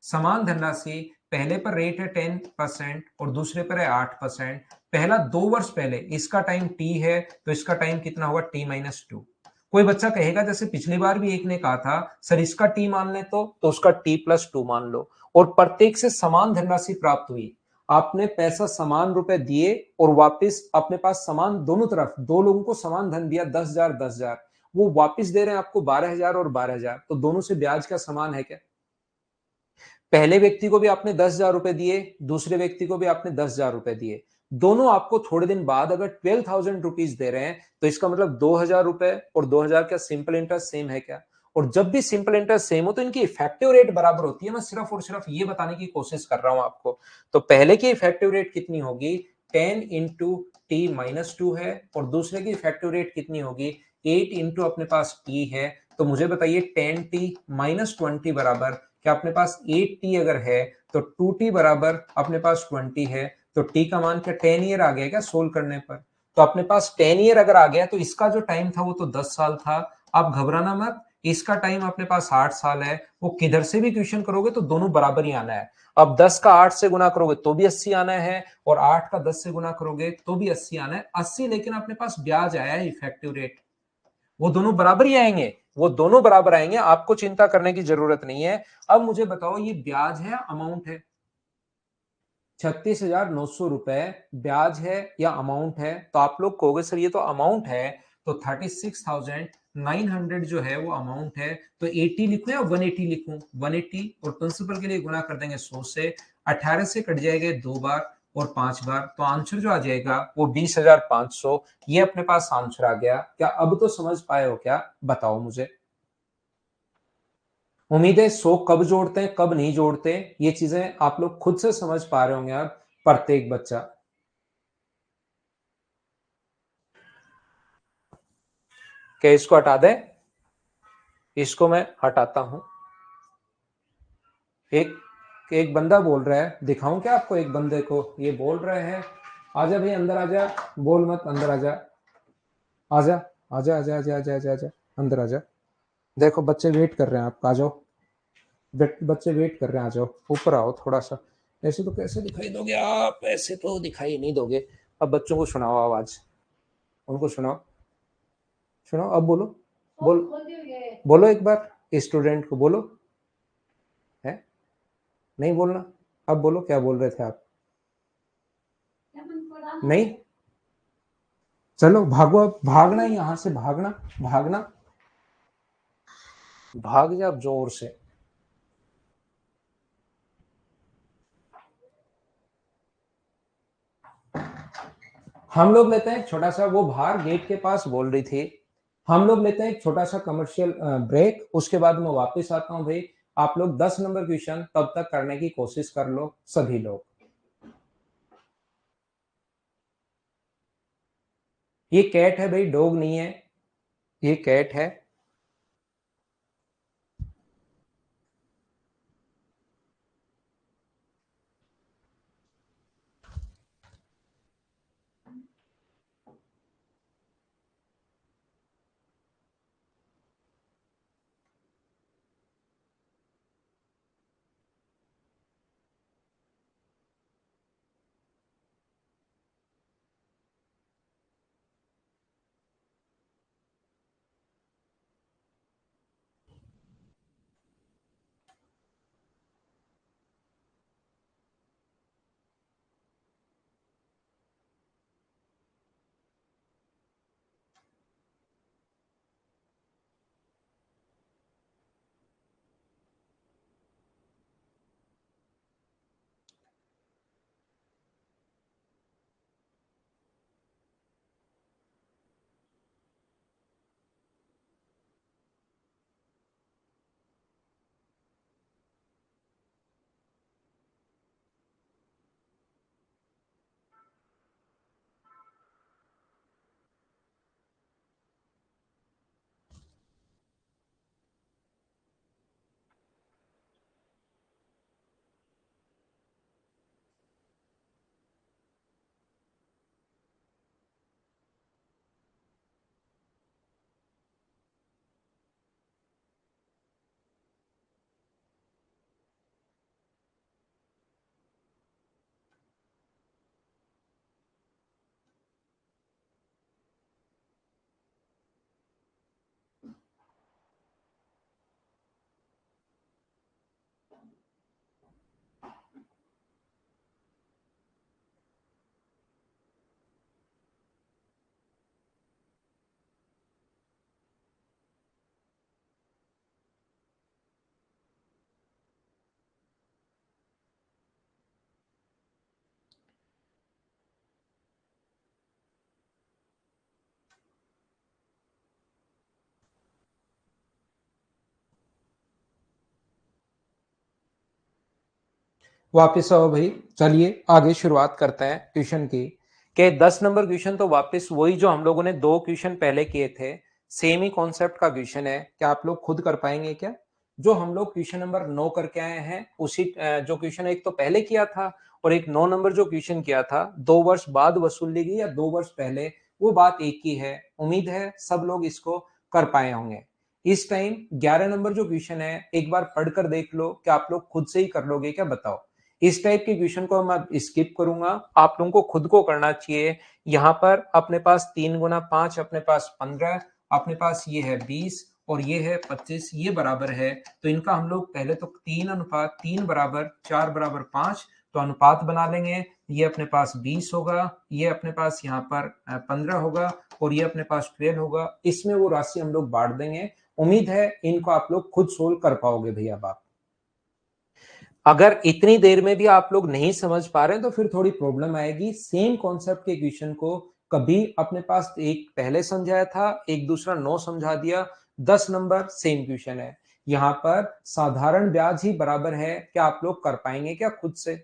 समान धनराशि पहले पर रेट है 10% और दूसरे पर है 8%। पहला 2 वर्ष पहले, इसका टाइम टी है तो इसका टाइम कितना होगा, t-2। कोई बच्चा कहेगा जैसे पिछली बार भी एक ने कहा था सर इसका टी मान ले तो उसका t+2 मान लो, और प्रत्येक से समान धनराशि प्राप्त हुई। आपने पैसा समान रुपए दिए और वापस अपने पास समान, दोनों तरफ दो लोगों को समान धन दिया, 10,000 10,000, वो वापस दे रहे हैं आपको 12,000 और 12,000, तो दोनों से ब्याज का समान है क्या? पहले व्यक्ति को भी आपने 10,000 रुपए दिए, दूसरे व्यक्ति को भी आपने 10,000 रुपए दिए, दोनों आपको थोड़े दिन बाद अगर 12,000 रुपीज दे रहे हैं, तो इसका मतलब 2,000 रुपए और 2,000 का सिंपल इंटरेस्ट सेम है क्या? और जब भी सिंपल इंटरेस्ट सेम हो तो इनकी इफेक्टिव रेट बराबर होती है। मैं सिर्फ और सिर्फ ये बताने की कोशिश कर रहा हूं आपको। तो पहले की इफेक्टिव रेट कितनी होगी, 10 × t-2 है, और दूसरे की इफेक्टिव रेट कितनी होगी, 8 × अपने पास t है। तो मुझे बताइए 10t-20 बराबर, क्या अपने पास 8t अगर है तो 2t बराबर अपने पास 20 है, तो t का मान क्या 10 ईयर आ गया क्या सोल्व करने पर? तो अपने पास 10 ईयर अगर आ गया तो इसका जो टाइम था वो तो 10 साल था। आप घबराना मत, इसका टाइम अपने पास 8 साल है, वो किधर से भी क्वेश्चन करोगे तो दोनों बराबर ही आना है। अब 10 का 8 से गुना करोगे तो भी 80 आना है, और 8 का 10 से गुना करोगे तो भी 80 आना है, 80, लेकिन अपने पास ब्याज आया है इफेक्टिव रेट, वो दोनों बराबर ही आएंगे, वो दोनों बराबर आएंगे, आपको चिंता करने की जरूरत नहीं है। अब मुझे बताओ ये ब्याज है अमाउंट है, 36,900 रुपए ब्याज है या अमाउंट है? तो आप लोग कहोगे सर ये तो अमाउंट है, तो 36,900 जो है वो अमाउंट है, तो 80 लिखूं या 180 लिखूं? 180, और प्रिंसिपल के लिए गुना कर देंगे 100 से, 18 से कट जाएगा 2 बार और 5 बार, तो आंसर जो आ जाएगा वो 20,500। ये अपने पास आंसर आ गया। क्या अब तो समझ पाए हो क्या, बताओ मुझे। उम्मीद है 100 कब जोड़ते हैं कब नहीं जोड़ते, ये चीजें आप लोग खुद से समझ पा रहे होंगे अब, प्रत्येक बच्चा। क्या इसको हटा दें? इसको मैं हटाता हूं। एक एक बंदा बोल रहा है, दिखाऊं क्या आपको? एक बंदे को ये बोल रहे हैं, आजा भाई अंदर आजा, बोल मत, अंदर आजा, आजा, आजा आजा आजा आजा आजा आजा, अंदर आजा। देखो बच्चे वेट कर रहे हैं आपका, आ जाओ। बच्चे वेट कर रहे हैं, आ जाओ, ऊपर आओ थोड़ा सा। ऐसे तो कैसे दिखाई दोगे आप, ऐसे तो दिखाई नहीं दोगे। अब बच्चों को सुनाओ आवाज, उनको सुनाओ, सुनाओ अब बोलो, बोल, बोलो एक बार, स्टूडेंट को बोलो। है नहीं बोलना? अब बोलो क्या बोल रहे थे आप? नहीं, चलो भागो, अब भागना है यहां से, भागना, भागना, भाग जा जोर से। हम लोग लेते हैं एक छोटा सा, वो बाहर गेट के पास बोल रही थी, हम लोग लेते हैं एक छोटा सा कमर्शियल ब्रेक, उसके बाद मैं वापस आता हूं भाई। आप लोग 10 नंबर क्वेश्चन तब तक करने की कोशिश कर लो सभी लोग। ये कैट है भाई, डॉग नहीं है, ये कैट है। वापस आओ भाई, चलिए आगे शुरुआत करते हैं क्वेश्चन की। के 10 नंबर क्वेश्चन तो वापस वही जो हम लोगों ने 2 क्वेश्चन पहले किए थे, सेम ही कॉन्सेप्ट का क्वेश्चन है। क्या आप लोग खुद कर पाएंगे क्या? जो हम लोग क्वेश्चन नंबर 9 करके आए हैं उसी जो क्वेश्चन एक तो पहले किया था और एक 9 नंबर जो क्वेश्चन किया था 2 वर्ष बाद वसूल ली गई या 2 वर्ष पहले, वो बात एक ही है। उम्मीद है सब लोग इसको कर पाए होंगे। इस टाइम 11 नंबर जो क्वेश्चन है एक बार पढ़कर देख लो, क्या आप लोग खुद से ही कर लोगे क्या, बताओ। इस टाइप के क्वेश्चन को मैं स्किप करूंगा, आप लोगों को खुद को करना चाहिए। यहाँ पर अपने पास 3 गुना 5, अपने पास 15, अपने पास ये है 20 और ये है 25, ये बराबर है। तो इनका हम लोग पहले तो 3:3 बराबर 4 बराबर 5, तो अनुपात बना लेंगे। ये अपने पास 20 होगा, ये अपने पास यहाँ पर 15 होगा और ये अपने पास 12 होगा। इसमें वो राशि हम लोग बांट देंगे। उम्मीद है इनको आप लोग खुद सोल्व कर पाओगे भैया बाप। अगर इतनी देर में भी आप लोग नहीं समझ पा रहे हैं तो फिर थोड़ी प्रॉब्लम आएगी। सेम कॉन्सेप्ट के क्वेश्चन को कभी अपने पास एक पहले समझाया था, एक दूसरा 9 समझा दिया, 10 नंबर सेम क्वेश्चन है। यहाँ पर साधारण ब्याज ही बराबर है। क्या आप लोग कर पाएंगे क्या खुद से?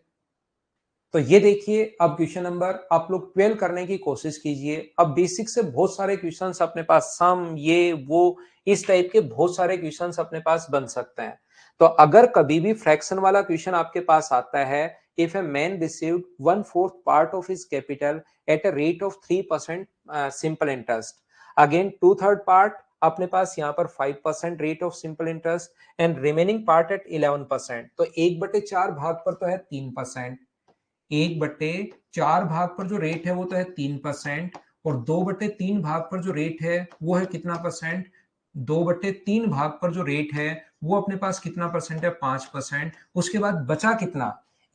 तो ये देखिए, अब क्वेश्चन नंबर आप लोग 12 करने की कोशिश कीजिए। अब बेसिक से बहुत सारे क्वेश्चंस अपने पास, सम ये वो इस टाइप के बहुत सारे क्वेश्चंस अपने पास बन सकते हैं। तो अगर कभी भी फ्रैक्शन वाला क्वेश्चन आपके पास आता है, if a man received 1/4 part of his capital at a rate of 3% simple interest, again 2/3 part अपने पास यहाँ पर 5% rate of simple interest and remaining part at 11%, तो 1/4 भाग पर तो है 3%, 1/4 भाग पर जो रेट है वो तो है 3%, और 2/3 भाग पर जो रेट है वो है कितना परसेंट? 2/3 भाग पर जो रेट है वो अपने पास कितना परसेंट है? 5%। उसके बाद बचा कितना?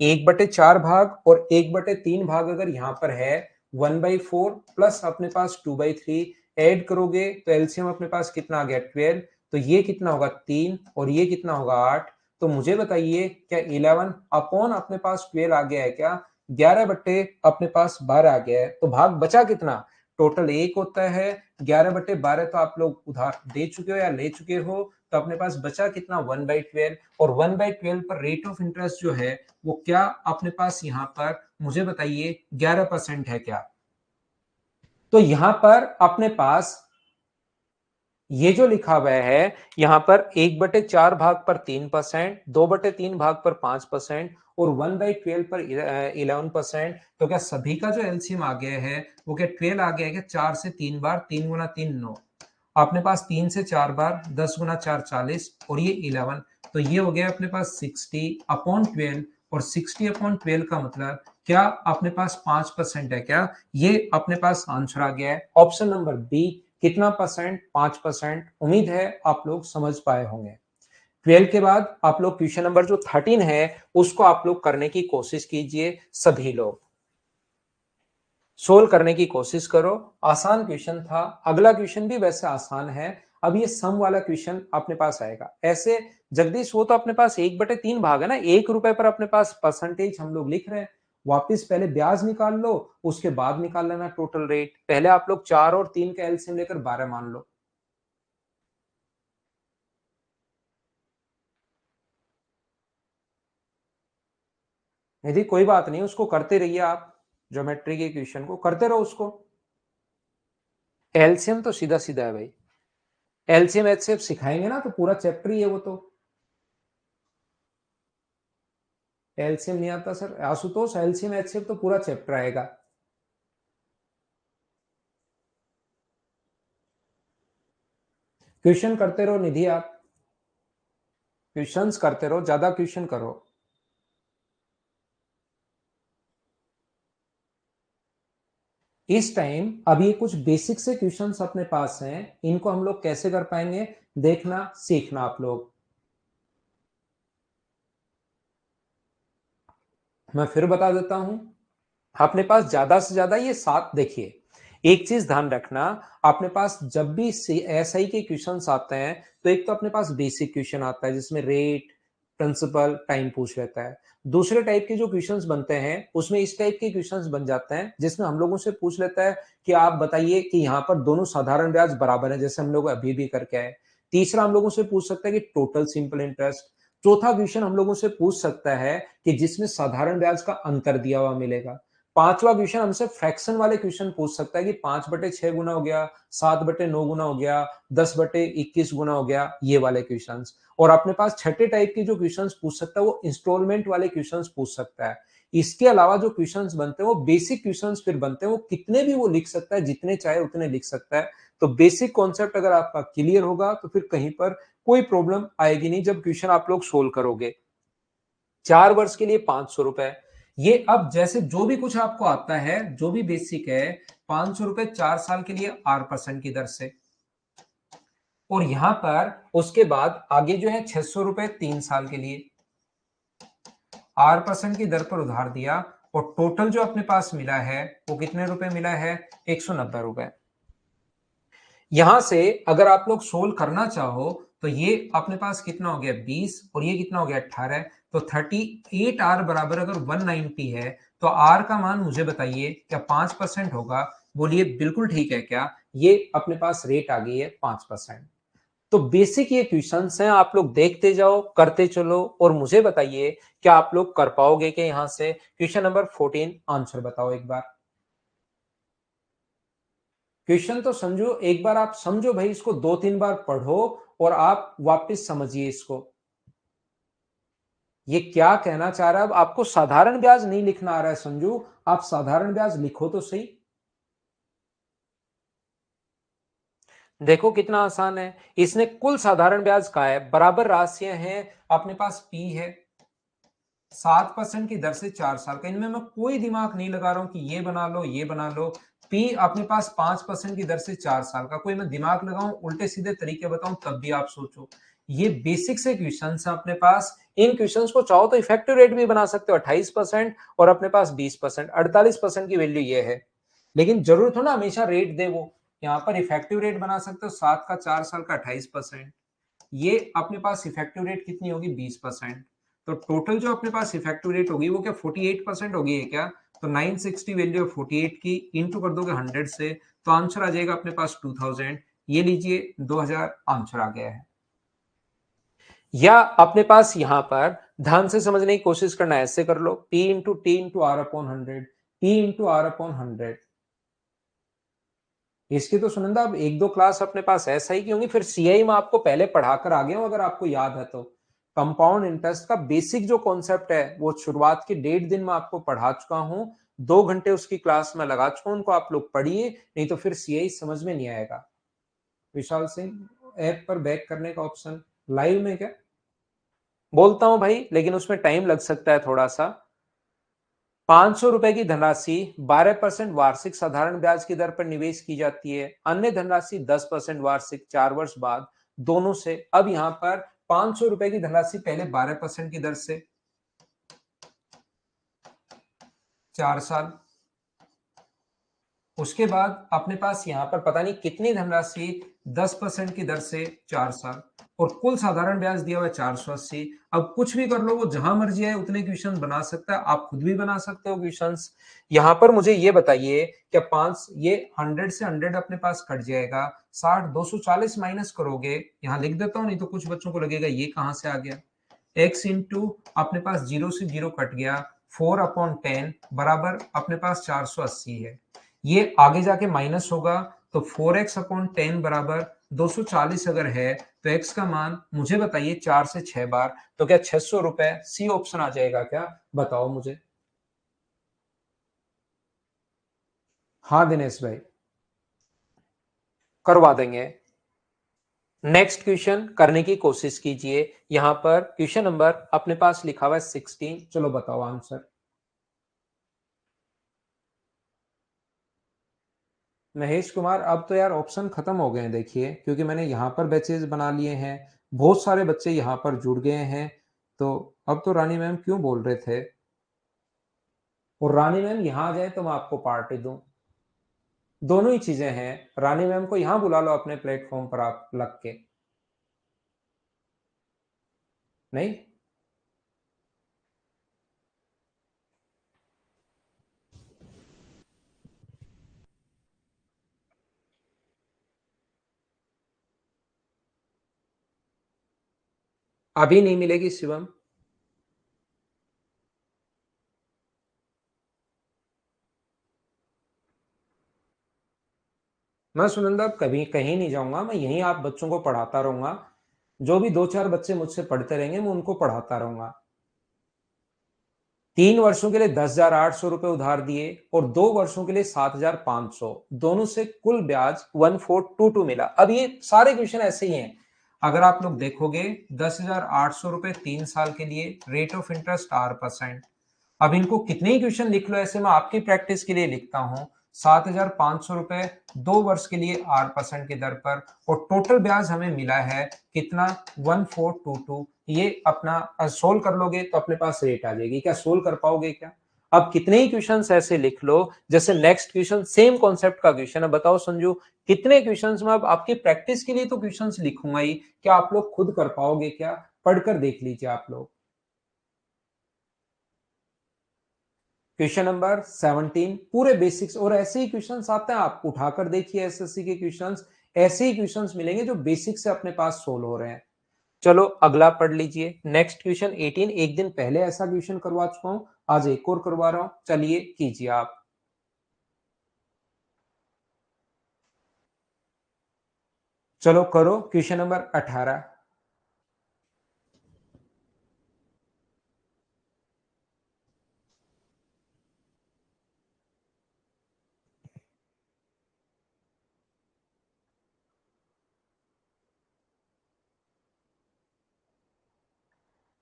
1/4 भाग और 1/3 भाग अगर यहां पर है 1/4 प्लस अपने पास 2/3, ऐड करोगे तो एलसीएम अपने पास कितना आ गया? 12। तो ये कितना होगा? 3 और ये कितना होगा? 8। तो मुझे बताइए क्या 11 अपॉन अपने पास 12 आ गया है क्या? 11 बट्टे अपने पास 12 आ गया है। तो भाग बचा कितना? टोटल 1 होता है। 11/12 तो आप लोग उधार दे चुके हो या ले चुके हो, तो अपने पास बचा कितना? 1/12। और 1/12 पर रेट ऑफ इंटरेस्ट जो है वो क्या अपने पास यहाँ पर मुझे बताइए 11% है क्या? तो यहां पर अपने पास ये जो लिखा हुआ है यहां पर 1/4 भाग पर 3%, 2/3 भाग पर 5% और 1/12 पर 11%, तो क्या सभी का जो एलसीएम आ गया है वो क्या 12 आ गया है क्या? 4 से 3 बार, 3 गुना 3 9, अपने पास 3 से 4 बार, 10 गुना 4 40 और ये 11, तो ये हो गया अपने पास 60/12। और 60/12 का मतलब क्या अपने पास 5% है क्या? ये अपने पास आंसर आ गया है ऑप्शन नंबर बी। कितना परसेंट? 5%। उम्मीद है आप लोग समझ पाए होंगे। 12 के बाद आप लोग क्वेश्चन नंबर जो 13 है उसको आप लोग करने की कोशिश कीजिए। सभी लोग सोल्व करने की कोशिश करो। आसान क्वेश्चन था। अगला क्वेश्चन भी वैसे आसान है। अब ये सम वाला क्वेश्चन अपने पास आएगा। ऐसे जगदीश वो तो अपने पास 1/3 भाग है ना, 1 रुपए पर अपने पास परसेंटेज हम लोग लिख रहे हैं। वापिस पहले ब्याज निकाल लो, उसके बाद निकाल लेना टोटल रेट। पहले आप लोग 4 और 3 का एलसीएम लेकर 12 मान लो। यदि कोई बात नहीं, उसको करते रहिए आप। ज्योमेट्री के क्वेश्चन को करते रहो उसको। एलसीएम तो सीधा सीधा है भाई। एलसीएम एचसीएफ सिखाएंगे ना तो पूरा चैप्टर ही है वो तो। एलसीएम नहीं आता सर आशुतोष, एलसीएम एचसीएफ तो पूरा चैप्टर आएगा। क्वेश्चन करते रहो निधि, आप क्वेश्चंस करते रहो, ज्यादा क्वेश्चन करो। इस टाइम अब ये कुछ बेसिक से क्वेश्चंस अपने पास हैं, इनको हम लोग कैसे कर पाएंगे देखना सीखना आप लोग। मैं फिर बता देता हूं, अपने पास ज्यादा से ज्यादा ये 7 देखिए। एक चीज ध्यान रखना, अपने पास जब भी एसआई के क्वेश्चंस आते हैं तो एक तो अपने पास बेसिक क्वेश्चन आता है जिसमें रेट, प्रिंसिपल, टाइम पूछ लेता है। दूसरे टाइप के जो क्वेश्चंस बनते हैं उसमें इस टाइप के क्वेश्चंस बन जाते हैं जिसमें हम लोगों से पूछ लेता है कि आप बताइए कि यहाँ पर दोनों साधारण ब्याज बराबर है, जैसे हम लोग अभी भी करके आए। तीसरा हम लोगों से पूछ सकता है कि टोटल सिंपल इंटरेस्ट। चौथा क्वेश्चन हम लोगों से पूछ सकता है कि जिसमें साधारण ब्याज का अंतर दिया हुआ मिलेगा। पांचवा क्वेश्चन हमसे फ्रैक्शन वाले क्वेश्चन पूछ सकता है कि 5/6 गुना हो गया, 7/9 गुना हो गया, 10/21 गुना हो गया, ये वाले क्वेश्चन। और अपने पास छठे टाइप के जो क्वेश्चन पूछ सकता है वो इंस्टॉलमेंट वाले क्वेश्चन पूछ सकता है। इसके अलावा जो क्वेश्चंस बनते हैं वो बेसिक क्वेश्चंस फिर बनते हैं, वो कितने भी वो लिख सकता है, जितने चाहे उतने लिख सकता है। तो बेसिक कॉन्सेप्ट अगर आपका क्लियर होगा तो फिर कहीं पर कोई प्रॉब्लम आएगी नहीं जब क्वेश्चन आप लोग सोल्व करोगे। 4 वर्ष के लिए 500 रुपए, ये अब जैसे जो भी कुछ आपको आता है, जो भी बेसिक है, 500 रुपए 4 साल के लिए 8% की दर से। और यहां पर उसके बाद आगे जो है 600 रुपए 3 साल के लिए 8% की दर पर उधार दिया, और टोटल जो अपने पास मिला है वो कितने रुपए मिला है, 190 रुपए। यहां से अगर आप लोग सोल्व करना चाहो तो ये अपने पास कितना हो गया 20, और ये कितना हो गया 18, तो 38R बराबर अगर 190 है तो R का मान मुझे बताइए क्या 5% होगा? बोलिए बिल्कुल ठीक है क्या? ये अपने पास रेट आ गई है 5%। तो बेसिक ये क्वेश्चंस हैं, आप लोग देखते जाओ, करते चलो, और मुझे बताइए क्या आप लोग कर पाओगे कि यहां से क्वेश्चन नंबर 14 आंसर बताओ एक बार। क्वेश्चन तो समझो, एक बार आप समझो भाई, इसको 2-3 बार पढ़ो और आप वापस समझिए इसको। ये क्या कहना चाह रहा है? अब आपको साधारण ब्याज नहीं लिखना आ रहा है संजू, आप साधारण ब्याज लिखो तो सही। देखो कितना आसान है, इसने कुल साधारण ब्याज का है, बराबर राशियां हैं, अपने पास पी है 7% की दर से 4 साल का। इनमें मैं कोई दिमाग नहीं लगा रहा हूं कि ये बना लो ये बना लो। पी अपने पास 5% की दर से 4 साल का, कोई मैं दिमाग लगाऊं उल्टे सीधे तरीके बताऊं तब भी आप सोचो। ये बेसिक से क्वेश्चन है अपने पास। इन क्वेश्चंस को चाहो तो इफेक्टिव रेट भी बना सकते हो 28%, और अपने पास 20%, 48% की वैल्यू ये है। लेकिन जरूरत हो ना हमेशा रेट दे वो, यहाँ पर इफेक्टिव रेट बना सकते हो 7 का 4 साल का 28%। ये अपने पास इफेक्टिव रेट कितनी होगी 20%। तो टोटल जो अपने पास इफेक्टिव रेट होगी वो क्या 48% होगी है क्या? तो 960 वैल्यू 48 की इंटू कर दोगे 100 से, तो आंसर आ जाएगा अपने पास 2000। ये लीजिए 2000 आंसर आ गया है। या अपने पास यहां पर ध्यान से समझने की कोशिश करना है, ऐसे कर लो P into T into R upon 100, P into R upon 100। इसकी तो सुनंदा अब 1-2 क्लास अपने पास ऐसा ही की होंगी, फिर सीआई में आपको पहले पढ़ाकर आ गया हूं अगर आपको याद है तो। कंपाउंड इंटरेस्ट का बेसिक जो कॉन्सेप्ट है वो शुरुआत के 1.5 दिन में आपको पढ़ा चुका हूं। 2 घंटे उसकी क्लास में लगा चुका हूं, उनको आप लोग पढ़िए, नहीं तो फिर सीआई समझ में नहीं आएगा। विशाल सिंह, ऐप पर बैक करने का ऑप्शन लाइव में क्या बोलता हूं भाई, लेकिन उसमें टाइम लग सकता है थोड़ा सा। 500 रुपए की धनराशि 12% वार्षिक साधारण ब्याज की दर पर निवेश की जाती है, अन्य धनराशि 10% वार्षिक 4 वर्ष बाद, दोनों से। अब यहां पर 500 रुपए की धनराशि पहले 12% की दर से 4 साल, उसके बाद अपने पास यहां पर पता नहीं कितनी धनराशि 10% की दर से 4 साल, और कुल साधारण ब्याज दिया हुआ है 480। अब कुछ भी कर लो, वो जहां मर्जी है उतने क्वेश्चन बना सकता है, आप खुद भी बना सकते हो क्वेश्चंस। यहां पर मुझे ये बताइए क्या 5, ये 100 से 100 अपने पास कट जाएगा, 60 240 माइनस करोगे, यहां लिख देता हूं नहीं तो कुछ बच्चों को लगेगा ये कहां से आ गया। x इंटू अपने पास 0 से 0 कट गया, 4/10 बराबर अपने पास 480 है। ये आगे जाके माइनस होगा, तो 4x/10 बराबर 240 अगर है तो x का मान मुझे बताइए 4 से 6 बार, तो क्या 600 रुपए? सी ऑप्शन आ जाएगा क्या? बताओ मुझे। हाँ दिनेश भाई, करवा देंगे। नेक्स्ट क्वेश्चन करने की कोशिश कीजिए। यहां पर क्वेश्चन नंबर अपने पास लिखा हुआ है 16, चलो बताओ आंसर। महेश कुमार, अब तो यार ऑप्शन खत्म हो गए हैं देखिए, क्योंकि मैंने यहाँ पर बैचेज बना लिए हैं, बहुत सारे बच्चे यहाँ पर जुड़ गए हैं। तो अब तो रानी मैम क्यों बोल रहे थे, और रानी मैम यहाँ आ जाए तो मैं आपको पार्टी दूं। दोनों ही चीजें हैं, रानी मैम को यहाँ बुला लो अपने प्लेटफॉर्म पर आप लग के। नहीं, अभी नहीं मिलेगी शिवम। मैं सुनंदा कभी कहीं नहीं जाऊंगा, मैं यहीं आप बच्चों को पढ़ाता रहूंगा। जो भी 2-4 बच्चे मुझसे पढ़ते रहेंगे मैं उनको पढ़ाता रहूंगा। 3 वर्षों के लिए 10,800 रुपए उधार दिए और 2 वर्षों के लिए 7,500, दोनों से कुल ब्याज 1422 मिला। अब ये सारे क्वेश्चन ऐसे ही हैं। अगर आप लोग देखोगे 10,800 रुपए 3 साल के लिए, रेट ऑफ इंटरेस्ट 8%। अब इनको कितने ही क्वेश्चन लिख लो ऐसे, मैं आपकी प्रैक्टिस के लिए लिखता हूं। 7,500 रुपए 2 वर्ष के लिए 8% की दर पर, और टोटल ब्याज हमें मिला है कितना, 1422। ये अपना सोल्व कर लोगे तो अपने पास रेट आ जाएगी। क्या सोल्व कर पाओगे क्या? अब कितने ही क्वेश्चंस ऐसे लिख लो। जैसे नेक्स्ट क्वेश्चन सेम कॉन्सेप्ट का क्वेश्चन है, बताओ संजू कितने क्वेश्चंस में, अब आपकी प्रैक्टिस के लिए तो क्वेश्चंस लिखूंगा ही, क्या आप लोग खुद कर पाओगे क्या? पढ़कर देख लीजिए आप लोग। क्वेश्चन नंबर 17 पूरे बेसिक्स, और ऐसे ही क्वेश्चंस आते हैं, आप उठाकर देखिए एसएससी के क्वेश्चंस। ऐसे ही क्वेश्चंस मिलेंगे जो बेसिक से अपने पास सोल्व हो रहे हैं। चलो अगला पढ़ लीजिए। नेक्स्ट क्वेश्चन 18, एक दिन पहले ऐसा क्वेश्चन करवा चुका हूं, आज एक और करवा रहा हूं, चलिए कीजिए आप। चलो करो क्वेश्चन नंबर 18।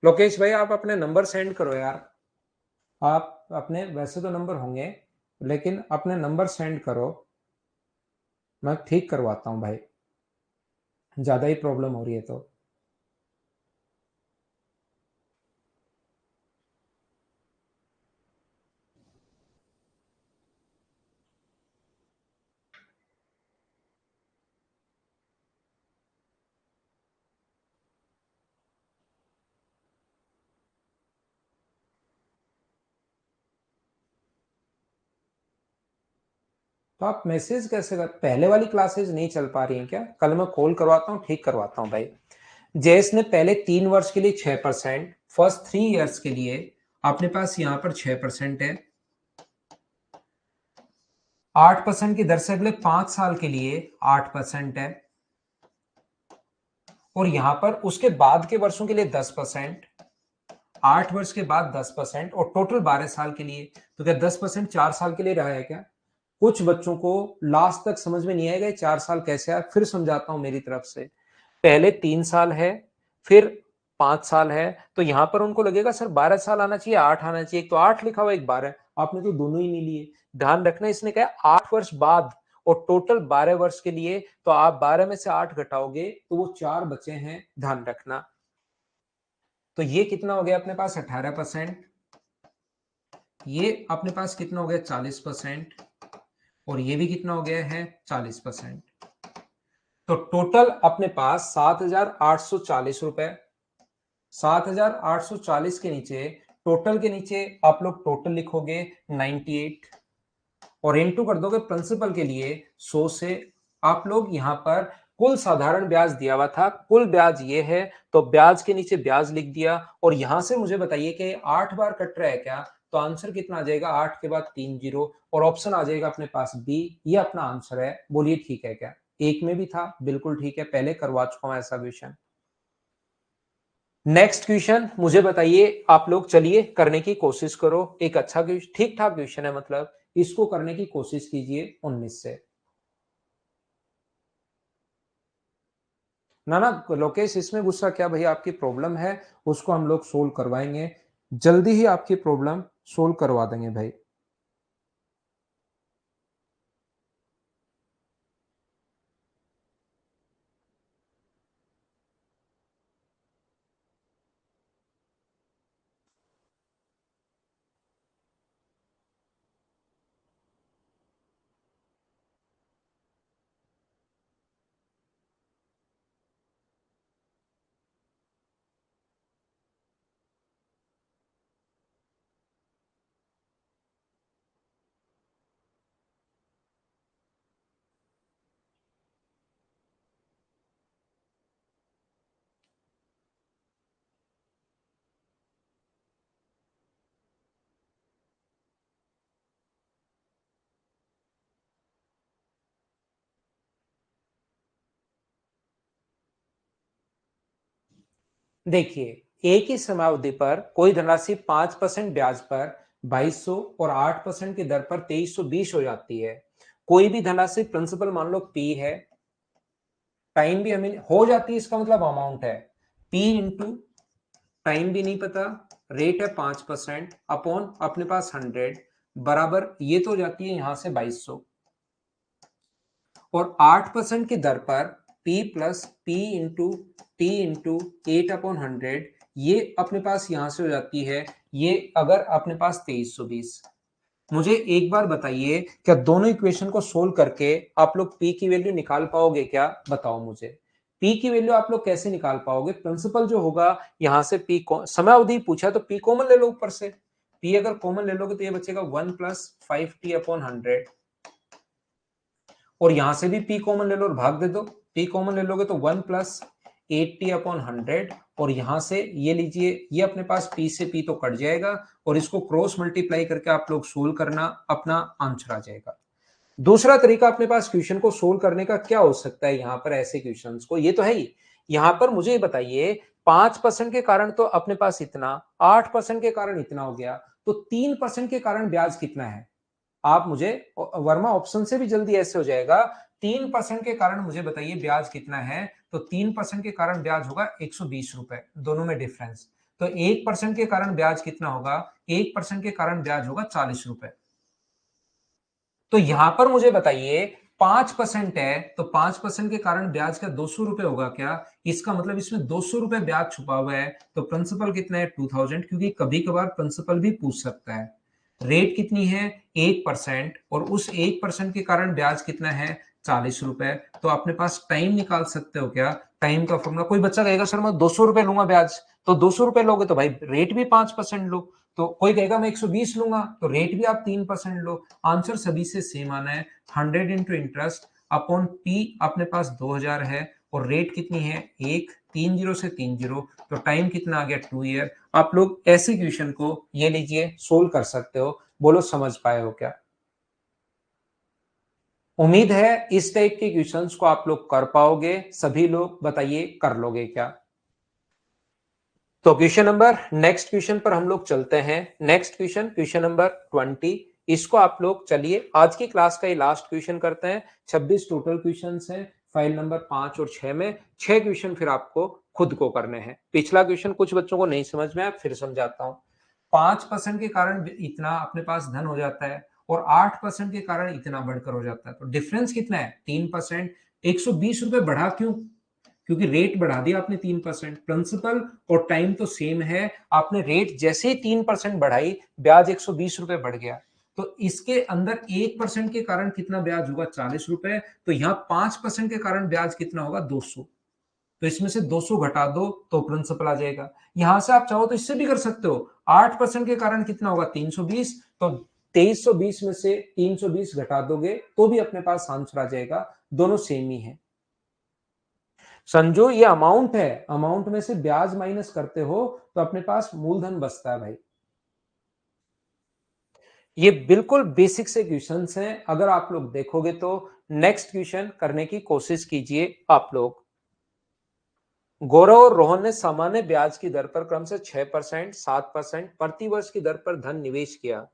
लोकेश भाई आप अपने नंबर सेंड करो यार। आप अपने, वैसे तो नंबर होंगे, लेकिन अपने नंबर सेंड करो। मैं ठीक करवाता हूं भाई, ज्यादा ही प्रॉब्लम हो रही है तो। तो आप मैसेज कैसे कर, पहले वाली क्लासेस नहीं चल पा रही हैं क्या? कल मैं कॉल करवाता हूँ, ठीक करवाता हूँ भाई। जेएस ने पहले 3 वर्ष के लिए 6%, फर्स्ट 3 इयर्स के लिए अपने पास यहां पर 6% है। 8% की दर से अगले 5 साल के लिए 8% है। और यहां पर उसके बाद के वर्षों के लिए 10%, 8 वर्ष के बाद 10%, और टोटल 12 साल के लिए। तो क्या 10% 4 साल के लिए रहा है क्या? कुछ बच्चों को लास्ट तक समझ में नहीं आएगा 4 साल कैसे आया, फिर समझाता हूं मेरी तरफ से। पहले 3 साल है, फिर 5 साल है, तो यहां पर उनको लगेगा सर 12 साल आना चाहिए, 8 आना चाहिए, एक तो 8 लिखा हुआ एक 12, आपने तो दोनों ही नहीं लिए। ध्यान रखना, इसने कहा 8 वर्ष बाद और टोटल 12 वर्ष के लिए, तो आप 12 में से 8 घटाओगे तो वो 4 बचे हैं, ध्यान रखना। तो ये कितना हो गया अपने पास, 18%। ये अपने पास कितना हो गया, 40%। और ये भी कितना हो गया है, 40%। तो टोटल अपने पास 7,840 रुपए। 7,840 के नीचे, टोटल के नीचे आप लोग टोटल लिखोगे 98, और इंटू कर दोगे प्रिंसिपल के लिए 100 से। आप लोग यहां पर कुल साधारण ब्याज दिया हुआ था, कुल ब्याज ये है, तो ब्याज के नीचे ब्याज लिख दिया। और यहां से मुझे बताइए कि 8 बार कट रहा है क्या? तो आंसर कितना आ जाएगा, 8 के बाद 3 जीरो, और ऑप्शन आ जाएगा अपने पास बी। ये अपना आंसर है, बोलिए ठीक है क्या? एक में भी था, बिल्कुल ठीक है, पहले करवा चुका हूं ऐसा क्वेश्चन। नेक्स्ट क्वेश्चन मुझे बताइए आप लोग, चलिए करने की कोशिश करो। एक अच्छा क्वेश्चन, ठीक ठाक क्वेश्चन है, मतलब इसको करने की कोशिश कीजिए 19 से। ना ना लोकेश, इसमें गुस्सा क्या भाई, आपकी प्रॉब्लम है, उसको हम लोग सोल्व करवाएंगे। जल्दी ही आपकी प्रॉब्लम सोल्व करवा देंगे भाई। देखिए, एक ही समयावधि पर कोई धनराशि 5% ब्याज पर 2200 और 8% की दर पर 2320 हो जाती है। कोई भी धनराशि प्रिंसिपल मान लो P है, टाइम भी हमें हो जाती है, इसका मतलब अमाउंट है P इंटू टाइम भी नहीं पता, रेट है 5% अपॉन अपने पास 100 बराबर ये तो हो जाती है यहां से 2200 और 8% की दर पर P plus P into T into 8/100 ये अपने पास यहां से हो जाती है, ये अगर अपने पास 2320। मुझे एक बार बताइए, क्या दोनों इक्वेशन को सोल्व करके आप लोग P की वैल्यू निकाल पाओगे क्या? बताओ मुझे। P की वैल्यू आप लोग कैसे निकाल पाओगे? प्रिंसिपल जो होगा यहां से P समयावधि पूछा तो P कॉमन ले लो ऊपर से। P अगर कॉमन ले लोगे तो ये बचेगा 1 प्लस 5t/100 और यहां से भी P कॉमन ले लो और भाग दे दो। P कॉमन ले लोगे तो 1 प्लस 8t/100 और यहां से ये लीजिए, ये अपने पास P से P तो कट जाएगा और इसको क्रॉस मल्टीप्लाई करके आप लोग सोल्व करना, अपना आंसर आ जाएगा। दूसरा तरीका अपने पास क्वेश्चन को सोल्व करने का क्या हो सकता है? यहां पर ऐसे क्वेश्चंस को, ये तो है ही, यहां पर मुझे ये बताइए 5% के कारण तो अपने पास इतना, 8% के कारण इतना हो गया, तो 3% के कारण ब्याज कितना है? आप मुझे, वर्मा ऑप्शन से भी जल्दी ऐसे हो जाएगा, 3% के कारण मुझे बताइए ब्याज कितना है? तो 3% के कारण ब्याज होगा 120 रुपए, दोनों में डिफरेंस। तो 1% के कारण ब्याज कितना होगा? 1% के कारण ब्याज होगा 40 रुपए। तो यहां पर मुझे बताइए 5% है तो 5% के कारण ब्याज का 200 रुपए होगा क्या? इसका मतलब इसमें 200 रुपए ब्याज छुपा हुआ है। तो प्रिंसिपल कितना है? 2000, क्योंकि कभी कभार प्रिंसिपल भी पूछ सकता है। रेट कितनी है? 1% और उस 1% के कारण ब्याज कितना है? 40 रुपए। तो अपने पास टाइम निकाल सकते हो क्या? टाइम का फॉर्मूला, कोई बच्चा कहेगा सर मैं 200 रुपए लूंगा ब्याज, तो 200 रुपए लोगे तो भाई रेट भी 5% लो। तो कोई कहेगा मैं 120 लूंगा, तो रेट भी आप 3% लो। आंसर सभी से सेम आना है, 100 इंटू इंटरेस्ट अपॉन P अपने पास 2000 है और रेट कितनी है? 1, 3 जीरो से 3 जीरो, तो टाइम कितना आ गया? 2 ईयर। आप लोग ऐसे क्वेश्चन को ये लीजिए सोल्व कर सकते हो। बोलो समझ पाए हो क्या? उम्मीद है इस टाइप के क्वेश्चंस को आप लोग कर पाओगे। सभी लोग बताइए कर लोगे क्या? तो क्वेश्चन नंबर, नेक्स्ट क्वेश्चन पर हम लोग चलते हैं। Next question, question number 20। इसको आप लोग, चलिए आज की क्लास का ये लास्ट क्वेश्चन करते हैं। 26 टोटल क्वेश्चंस हैं फाइल नंबर 5 और 6 में। 6 क्वेश्चन फिर आपको खुद को करने हैं। पिछला क्वेश्चन कुछ बच्चों को नहीं समझ में आया, फिर समझाता हूं। 5% के कारण इतना अपने पास धन हो जाता है और 8% के कारण इतना बढ़कर हो जाता है, तो डिफरेंस कितना है? 3%। 120 रुपए बढ़ा क्यों? क्योंकि रेट बढ़ा दिया आपने 3%। प्रिंसिपल और टाइम तो सेम है, आपने रेट जैसे ही 3% बढ़ाई, ब्याज 120 रुपए बढ़ गया। तो इसके अंदर 1% के कारण कितना ब्याज होगा? 40 रुपए। तो यहां 5% के कारण ब्याज कितना होगा? 200। तो इसमें से 200 घटा दो तो प्रिंसिपल आ जाएगा। यहां से आप चाहो तो इससे भी कर सकते हो। 8% के कारण कितना होगा? 320। तो 2320 में से 320 घटा दोगे तो भी अपने पास आंसर आ जाएगा। दोनों सेम ही है। संजो ये अमाउंट है, अमाउंट में से ब्याज माइनस करते हो तो अपने पास मूलधन बचता है भाई। ये बिल्कुल बेसिक से क्वेश्चंस हैं, अगर आप लोग देखोगे तो। नेक्स्ट क्वेश्चन करने की कोशिश कीजिए आप लोग। गौरव और रोहन ने सामान्य ब्याज की दर पर क्रम से 6%, 7% प्रति वर्ष की दर पर धन निवेश किया।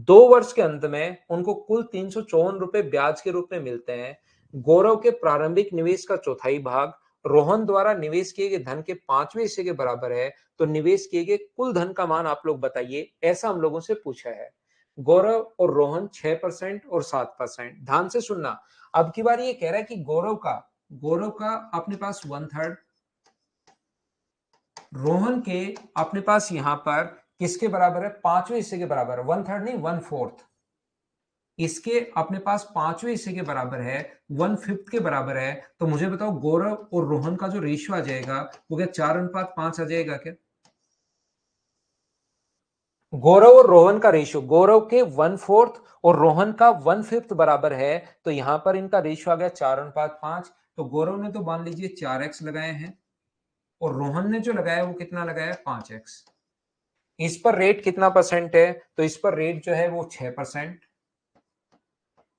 2 वर्ष के अंत में उनको कुल 354 रुपए ब्याज के रूप में मिलते हैं। गौरव के प्रारंभिक निवेश का चौथाई भाग रोहन द्वारा निवेश किए गए धन के 5वें हिस्से के बराबर है, तो निवेश किए गए कुल धन का मान आप लोग बताइए, ऐसा हम लोगों से पूछा है। गौरव और रोहन 6% और 7%। ध्यान से सुनना, अब की बार ये कह रहा है कि गौरव का अपने पास 1/3, रोहन के अपने पास यहां पर किसके बराबर है? 5वें हिस्से के बराबर है। 1/3 नहीं, 1/4। इसके अपने पास 5वें हिस्से के बराबर है, 1/5 के बराबर है। तो मुझे बताओ गौरव और रोहन का जो रेशियो आ जाएगा वो क्या 4:5 आ जाएगा क्या? गौरव और रोहन का रेशियो, गौरव के 1/4 और रोहन का 1/5 बराबर है, तो यहां पर इनका रेशियो आ गया 4:5। तो गौरव ने तो मान लीजिए 4x लगाए हैं और रोहन ने जो लगाया वो कितना लगाया? 5x। इस पर रेट कितना परसेंट है? तो इस पर रेट जो है वो 6%।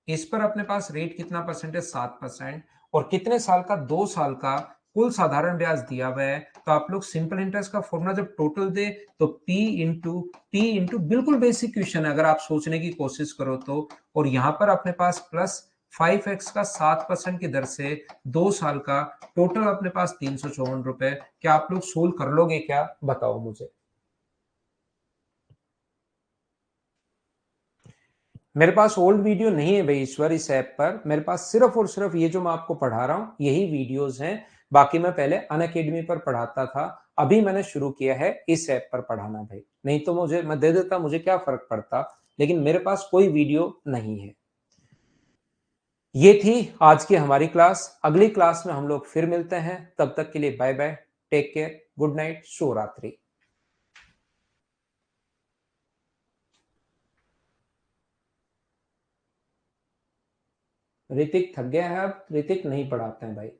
इस पर अपने पास रेट कितना परसेंट है? 7%। और कितने साल का? 2 साल का कुल साधारण ब्याज दिया हुआ है, तो आप लोग सिंपल इंटरेस्ट का फॉर्मूला जब टोटल दे तो P इंटू बिल्कुल बेसिक क्वेश्चन है अगर आप सोचने की कोशिश करो तो। और यहां पर अपने पास प्लस 5x का 7% की दर से 2 साल का टोटल अपने पास 354 रुपए। क्या आप लोग सोल्व कर लोगे क्या, बताओ मुझे। मेरे पास ओल्ड वीडियो नहीं है भाई ईश्वर इस ऐप पर, मेरे पास सिर्फ और सिर्फ ये जो मैं आपको पढ़ा रहा हूं यही वीडियोस हैं। बाकी मैं पहले अनअकैडमी पर पढ़ाता था, अभी मैंने शुरू किया है इस ऐप पर पढ़ाना भाई। नहीं तो मुझे मैं दे देता, मुझे क्या फर्क पड़ता, लेकिन मेरे पास कोई वीडियो नहीं है। ये थी आज की हमारी क्लास। अगली क्लास में हम लोग फिर मिलते हैं, तब तक के लिए bye bye, take care, good night, शुभ रात्रि। ऋतिक थक गया है, अब ऋतिक नहीं पढ़ाते हैं भाई।